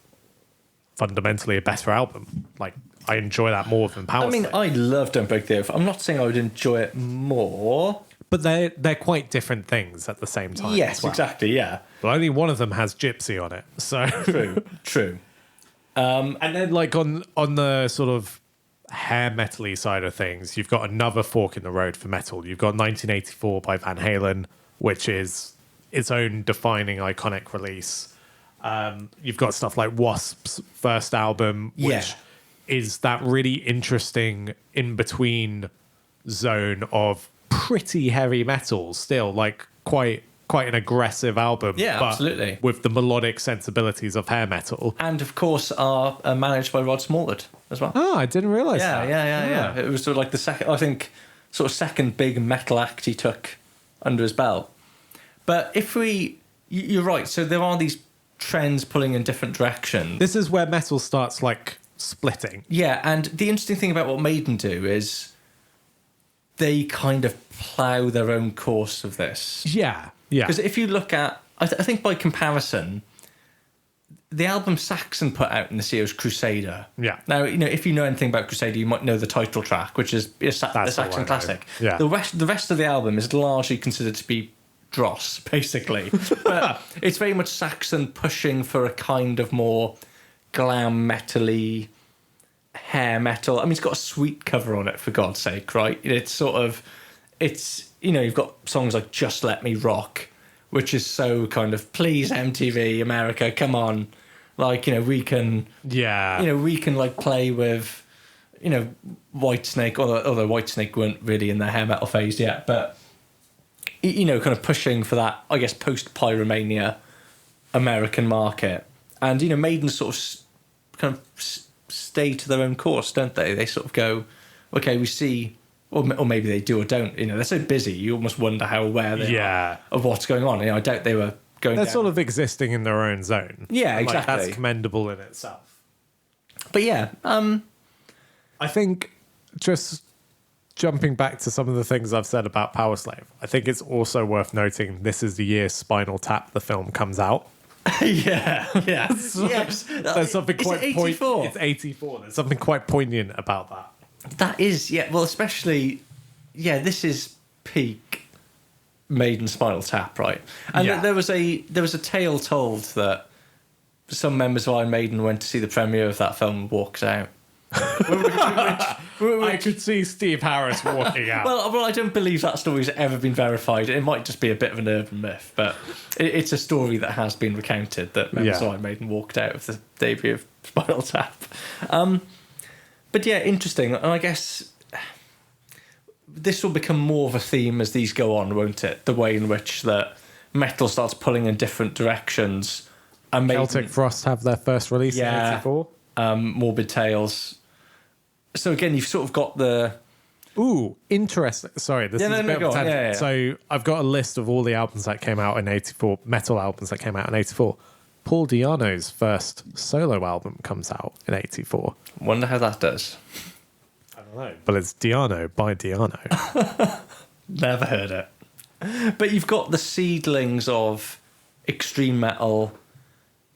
fundamentally a better album. Like, I enjoy that more than Powerslave. I mean, I love Don't Break the Oath. I'm not saying I would enjoy it more. But they're quite different things at the same time. Yes, exactly, yeah. But only one of them has Gypsy on it. So True. And then, like, on the sort of hair metal-y side of things, you've got another fork in the road for metal. You've got 1984 by Van Halen, which is its own defining iconic release. You've got stuff like Wasp's first album, which is that really interesting in-between zone of pretty heavy metal still, like quite an aggressive album. Yeah, but absolutely. With the melodic sensibilities of hair metal. And, of course, are managed by Rod Smallwood as well. Oh, I didn't realise that. Yeah. It was sort of like the second big metal act he took under his belt. But you're right, so there are these trends pulling in different directions. This is where metal starts, like, splitting. Yeah, and the interesting thing about what Maiden do is they kind of plough their own course of this. Yeah. Because if you look at, I think by comparison, the album Saxon put out in this year was Crusader. Yeah. Now, if you know anything about Crusader, you might know the title track, which is the Saxon classic. Yeah. The rest of the album is largely considered to be dross, basically. But it's very much Saxon pushing for a kind of more glam metal-y hair metal. I mean, it's got a sweet cover on it, for God's sake, right? You've got songs like Just Let Me Rock, which is so kind of, please MTV America, come on. Like, we can like play with, Whitesnake, although Whitesnake weren't really in their hair metal phase yet, but, kind of pushing for that, I guess, post-Pyromania American market. And, Maiden sort of kind of stay to their own course, don't they? They sort of go, okay, we see, or maybe they do or don't. They're so busy, you almost wonder how aware they are of what's going on. I doubt they were going. They're sort of existing in their own zone. Yeah, exactly. Like, that's commendable in itself. But yeah, I think just jumping back to some of the things I've said about Powerslave, I think it's also worth noting this is the year Spinal Tap, the film, comes out. yeah. Yes. There's something quite poignant. It's 84. There's something quite poignant about that. That is, yeah. Well, especially, this is peak Maiden Spinal Tap, right? And there was a tale told that some members of Iron Maiden went to see the premiere of that film and walked out. I could see Steve Harris walking out. Well, I don't believe that story's ever been verified. It might just be a bit of an urban myth, but it's a story that has been recounted that members of Iron Maiden walked out of the debut of Spinal Tap. But yeah, interesting. And I guess this will become more of a theme as these go on, won't it? The way in which that metal starts pulling in different directions. And Celtic Frost have their first release in 84. Morbid Tales. So again, you've sort of got the... Ooh, interesting. Sorry, this is a bit of a tangent. So I've got a list of all the albums that came out in 84, metal albums that came out in 84. Paul Di'Anno's first solo album comes out in 84. Wonder how that does. I don't know. But it's Di'Anno by Di'Anno. Never heard it. But you've got the seedlings of extreme metal.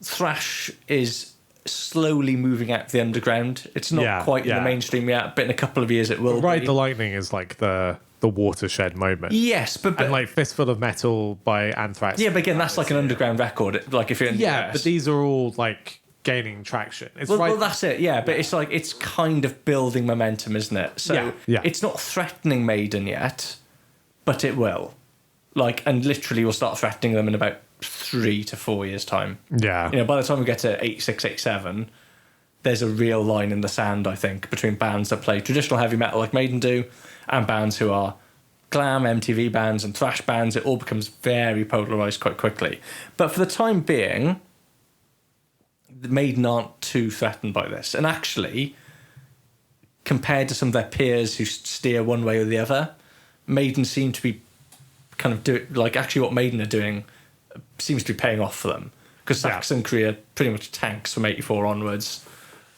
Thrash is slowly moving out to the underground. It's not quite in the mainstream yet, but in a couple of years it will. Ride the Lightning is like the watershed moment. Yes, but and like Fistful of Metal by Anthrax. Yeah, but again, that's like an underground record. Like if you're in the US. But these are all like gaining traction. Well, that's it. Yeah, but it's like it's kind of building momentum, isn't it? So it's not threatening Maiden yet, but it will. Like, and literally, we'll start threatening them in about 3 to 4 years' time. Yeah. By the time we get to 86, 87, there's a real line in the sand, I think, between bands that play traditional heavy metal like Maiden do and bands who are glam MTV bands and thrash bands. It all becomes very polarised quite quickly. But for the time being, the Maiden aren't too threatened by this. And actually, compared to some of their peers who steer one way or the other, Maiden seem to be kind of actually what Maiden are doing seems to be paying off for them. Because Saxon Korea pretty much tanks from 84 onwards.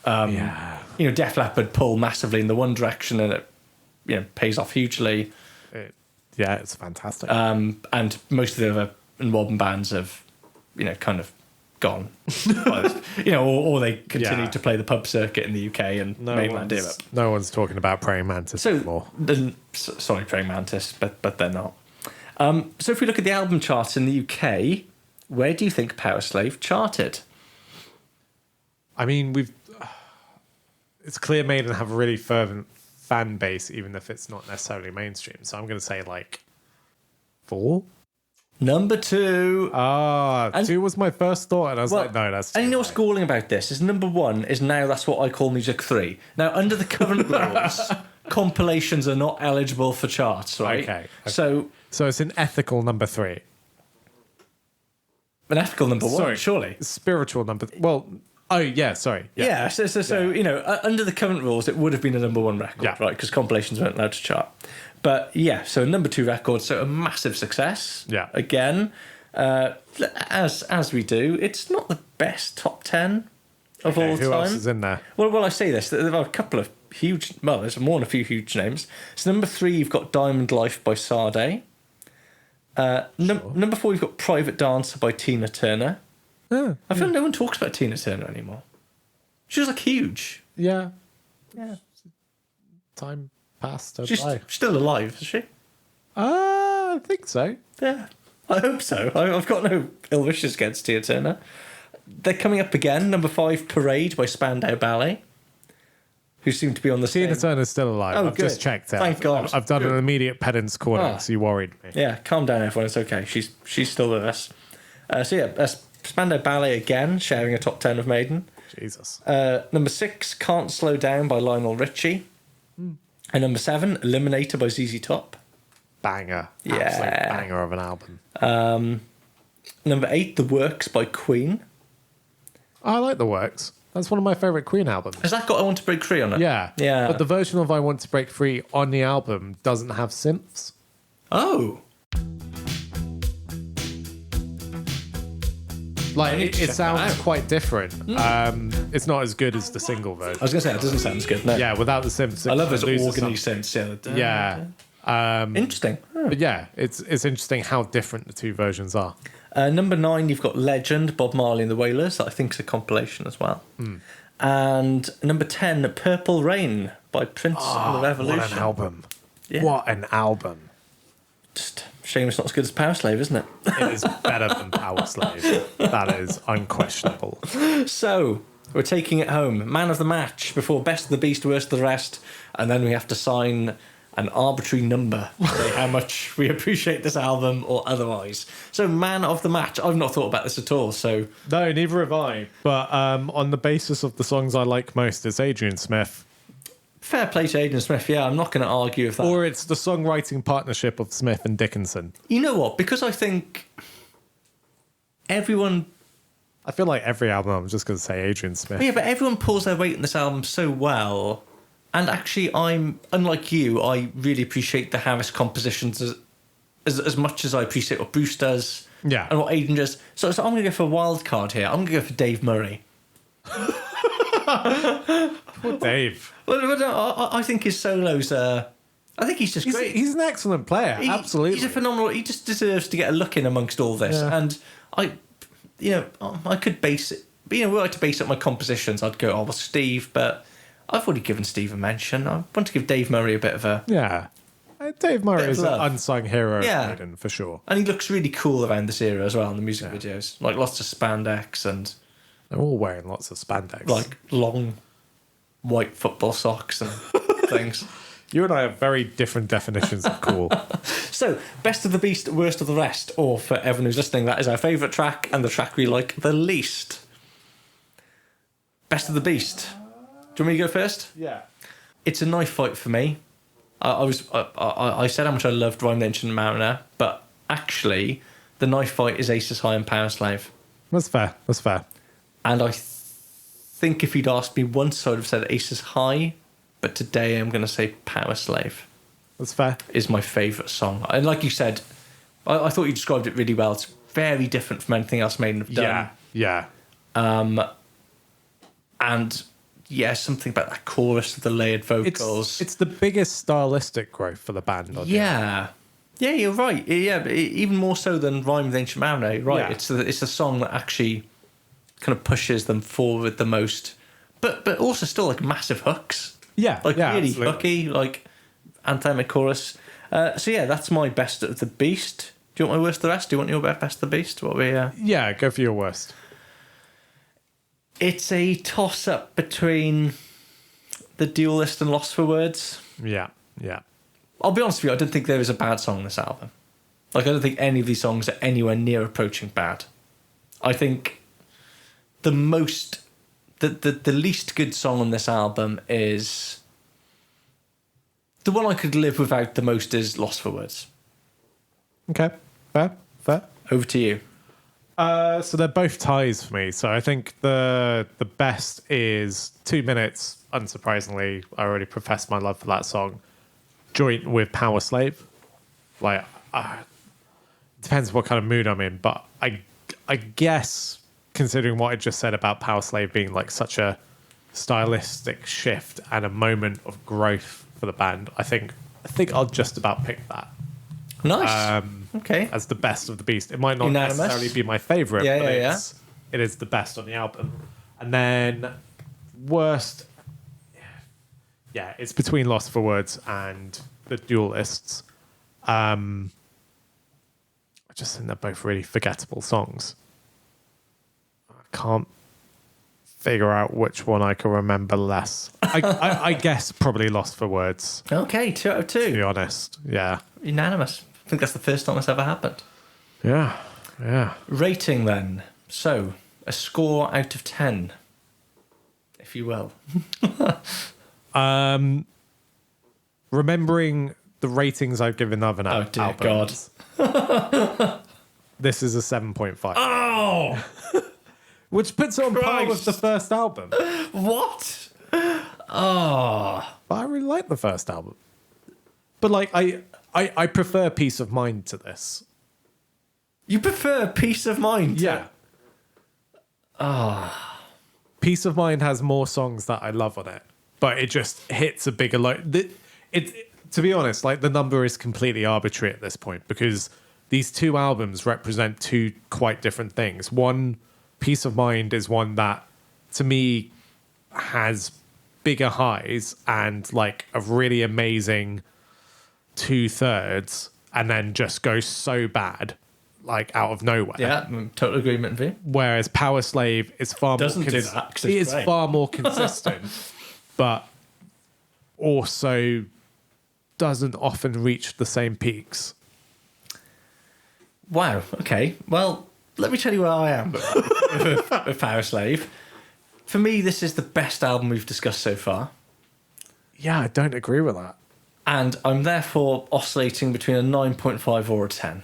Def Leppard pull massively in the one direction and it pays off hugely. It's fantastic. And most of the other modern bands have, kind of gone. or they continue to play the pub circuit in the UK and mainland Europe. No one's talking about Praying Mantis anymore. Sorry, Praying Mantis, but they're not. So if we look at the album charts in the UK, where do you think Powerslave charted? I mean, it's clear Maiden have a really fervent fan base, even if it's not necessarily mainstream. So I'm going to say 4. Number 2. 2 was my first thought, and I was like, no, that's too And you know what's galling about this is number 1 is now that's what I call music 3. Now, under the current rules, compilations are not eligible for charts, right? Okay. So it's an ethical number 3. An ethical number 1, surely. Spiritual number. Well, sorry. Yeah. So under the current rules, it would have been a number 1 record, right? Because compilations weren't allowed to chart. But so a number 2 record, so a massive success. Yeah. Again, as we do, it's not the best top 10 of all time. Who else is in there? Well, I say this. There are a couple of huge. Well, there's more than a few huge names. So number 3, you've got Diamond Life by Sade. Number 4, you've got Private Dancer by Tina Turner. I feel no one talks about Tina Turner anymore. She was huge. Yeah. Time passed. She's still alive, is she? I think so. Yeah, I hope so. I've got no ill wishes against Tina Turner. They're coming up again. Number 5, Parade by Spandau Ballet, who seem to be on the Tina Turner's still alive. I've just checked it. Thank God. I've done an immediate pedant's corner, so you worried me. Yeah, calm down, everyone. It's okay. She's still with us. Spandau Ballet again, sharing a top 10 of Maiden. Jesus. Number 6, Can't Slow Down by Lionel Richie. And number 7, Eliminator by ZZ Top. Banger. Yeah. Absolute banger of an album. Number 8, The Works by Queen. I like The Works. That's one of my favourite Queen albums. Has that got I Want to Break Free on it? Yeah. But the version of I Want to Break Free on the album doesn't have synths. Oh. It sounds quite different. It's not as good as the single version. I was going to say, it doesn't sound as good. No. Yeah, without the synths. I love those organy synths. Yeah. Interesting. But yeah, it's interesting how different the two versions are. Number 9, you've got Legend, Bob Marley and the Wailers, that I think is a compilation as well. And number 10, Purple Rain by Prince and the Revolution. What an album. Yeah. What an album. Just shame it's not as good as Powerslave, isn't it? It is better than Powerslave. That is unquestionable. So, we're taking it home. Man of the match before Best of the Beast, Worst of the Rest. And then we have to sign an arbitrary number to say how much we appreciate this album or otherwise. So, man of the match. I've not thought about this at all. So no, neither have I. But on the basis of the songs I like most, it's Adrian Smith. Fair play to Adrian Smith. Yeah, I'm not going to argue with that. Or it's the songwriting partnership of Smith and Dickinson. You know what? Because I think everyone... I feel like every album, I'm just going to say Adrian Smith. Yeah, but everyone pulls their weight in this album so well. And actually, unlike you, I really appreciate the Harris compositions as much as I appreciate what Bruce does. Yeah. And what Aidan does. So I'm going to go for a wild card here. I'm going to go for Dave Murray. Poor Dave. Well, I think his solos I think he's just great. He's an excellent player, absolutely. He's a phenomenal... He just deserves to get a look in amongst all this. Yeah. And I could base it... But, were I to base up my compositions, I'd go, Steve, but I've already given Steve a mention. I want to give Dave Murray a bit of a... Yeah. Dave Murray is an unsung hero of Maiden, for sure. And he looks really cool around this era as well in the music videos. Like lots of spandex and... They're all wearing lots of spandex. Like long white football socks and things. You and I have very different definitions of cool. So, Best of the Beast, Worst of the Rest, or for everyone who's listening, that is our favourite track and the track we like the least. Best of the Beast. Do you want me to go first? Yeah. It's a knife fight for me. I said how much I loved Rhyme the Ancient Mariner, but actually, the knife fight is Aces High and Powerslave. That's fair. That's fair. And I think if you'd asked me once, I would have said Aces High, but today I'm going to say Powerslave. That's fair. Is my favourite song. And like you said, I thought you described it really well. It's very different from anything else Maiden have done. Yeah. And yeah, something about that chorus of the layered vocals. It's the biggest stylistic growth for the band. Yeah, you're right. Yeah, but even more so than Rhyme with Ancient Mariner. Right, Yeah. it's a song that actually kind of pushes them forward the most, but also still like massive hooks. Yeah, like really absolutely. hooky, like anthemic chorus. So yeah, that's my best of the Beast. Do you want my worst of the rest? Do you want your best of the Beast? What we? Yeah, go for your worst. It's a toss-up between The Duelist and Lost for Words. Yeah. I'll be honest with you, I don't think there is a bad song on this album. Like, I don't think any of these songs are anywhere near approaching bad. I think the least good song on this album is... The one I could live without the most is Lost for Words. Okay, fair. Over to you. So they're both ties for me. So I think the best is 2 minutes. Unsurprisingly, I already professed my love for that song. Joint with Powerslave. Like, depends what kind of mood I'm in, but I guess considering what I just said about Powerslave being like such a stylistic shift and a moment of growth for the band, I think I'll just about pick that. Nice. Okay. As the best of the Beast. It might not Unanimous. necessarily be my favourite, Yeah, but yeah, it is the best on the album. And then worst, yeah, it's between Lost for Words and The Duelists. I just think they're both really forgettable songs. I can't figure out which one I can remember less. I guess probably Lost for Words, Okay, 2 out of 2. to be honest. Yeah. Unanimous. I think that's the first time that's ever happened. Yeah. Rating then. So, a score out of 10, if you will. Remembering the ratings I've given other Oh, dear albums, this is a 7.5. Oh! Which puts it on par Christ. with the first album. What? Oh. But I really like the first album. But like I prefer Peace of Mind to this. You prefer Peace of Mind? Yeah. Peace of Mind has more songs that I love on it, but it just hits a bigger to be honest, like the number is completely arbitrary at this point because these two albums represent two quite different things. One, Peace of Mind, is one that to me has bigger highs and like a really amazing 2/3 and then just goes so bad like out of nowhere. Yeah, total agreement with you. Whereas Powerslave is far Doesn't more do that, 'cause it it's is great. far more consistent, but also doesn't often reach the same peaks. Wow, okay. Well, let me tell you where I am with Powerslave. For me, this is the best album we've discussed so far. Yeah, I don't agree with that. And I'm therefore oscillating between a 9.5 or a 10.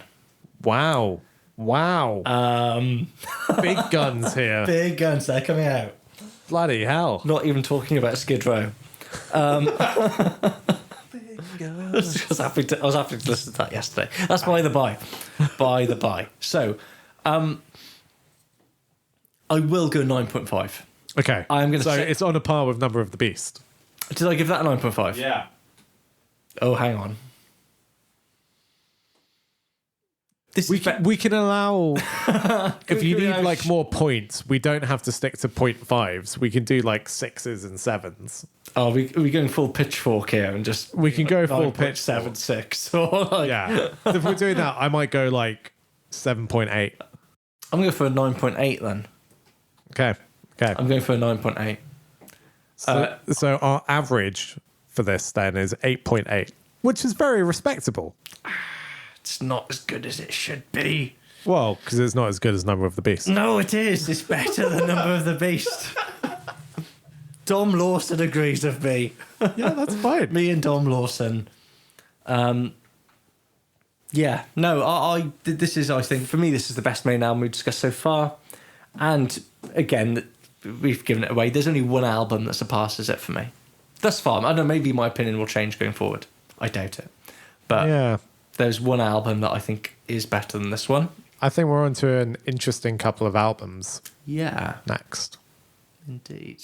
Wow. Big guns here. Big guns, they're coming out. Bloody hell. Not even talking about Skid Row. I was happy to listen to that yesterday. That's by the by. So, I will go 9.5. Okay. I'm gonna so say- it's on a par with Number of the Beast. Did I give that a 9.5? Yeah. Oh, hang on. We can allow if you we need allow like more points, we don't have to stick to 0.5s. We can do like 6s and 7s. Are we going full pitchfork here and just We can go full pitch 9.76 or like, Yeah. If we're doing that, I might go like 7.8. I'm going for a 9.8 then. Okay. I'm going for a 9.8. So our average for this then is 8.8, which is very respectable. It's not as good as it should be. Well, because it's not as good as Number of the Beast. No, it is. It's better than Number of the Beast. Dom Lawson agrees with me. Yeah, that's fine. Me and Dom Lawson. Yeah, no, this is, I think, for me, this is the best main album we've discussed so far. And again, we've given it away. There's only one album that surpasses it for me. Thus far. I don't know, maybe my opinion will change going forward. I doubt it. But there's one album that I think is better than this one. I think we're on to an interesting couple of albums. Yeah. Next. Indeed.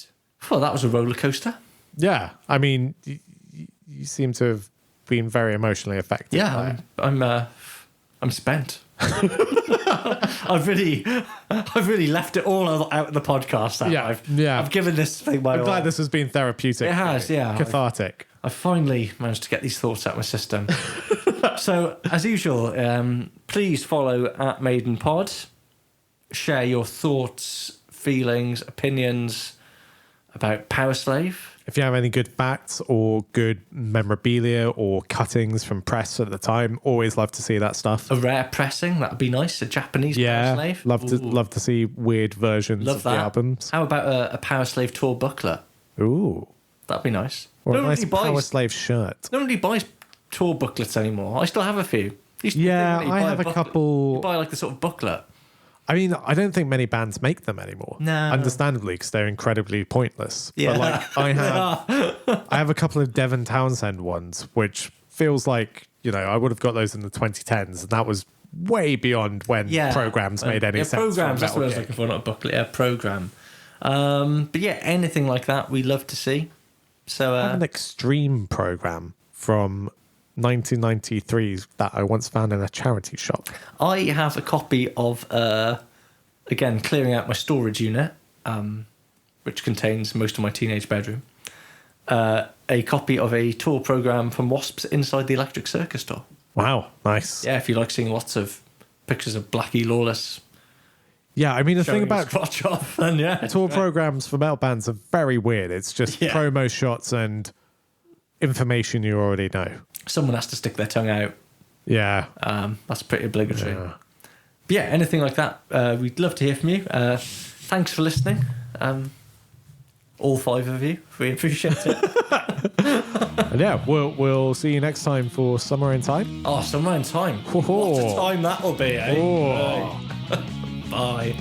Well, that was a roller coaster. Yeah. I mean, you seem to have been very emotionally affected. Yeah, I'm spent. I've really left it all out of the podcast. I've given this thing my all. I'm glad this has been therapeutic. It has, yeah. Cathartic. I finally managed to get these thoughts out of my system. So, as usual, please follow @MaidenPod. Share your thoughts, feelings, opinions about Powerslave. If you have any good facts or good memorabilia or cuttings from press at the time, always love to see that stuff. A rare pressing, that would be nice. A Japanese Powerslave. Love to see weird versions of the albums. How about a Powerslave tour booklet? Ooh. That'd be nice. Or a nice Powerslave shirt. Nobody buys tour booklets anymore. I still have a few. I have a couple. You buy like the sort of booklet. I mean, I don't think many bands make them anymore. No. Understandably, because they're incredibly pointless. Yeah. But like, I have a couple of Devon Townsend ones, which feels like, I would have got those in the 2010s, and that was way beyond when programs made any sense. Programs, that's what I was looking for, not a booklet. Yeah, program. But yeah, anything like that, we love to see. So I have an Extreme program from 1993 that I once found in a charity shop. I have a copy of, again, clearing out my storage unit, which contains most of my teenage bedroom, a copy of a tour program from Wasps Inside the Electric Circus tour. Wow, nice. Yeah, if you like seeing lots of pictures of Blackie Lawless. Yeah, I mean, the thing about crotch off, then tour programs for metal bands are very weird. It's just promo shots and information you already know. Someone has to stick their tongue out. Yeah. That's pretty obligatory. Yeah. But yeah, anything like that, we'd love to hear from you. Thanks for listening. All 5 of you. We appreciate it. And yeah, we'll see you next time for Summer in Time. Oh, Summer in Time. What a time that'll be, eh? Bye.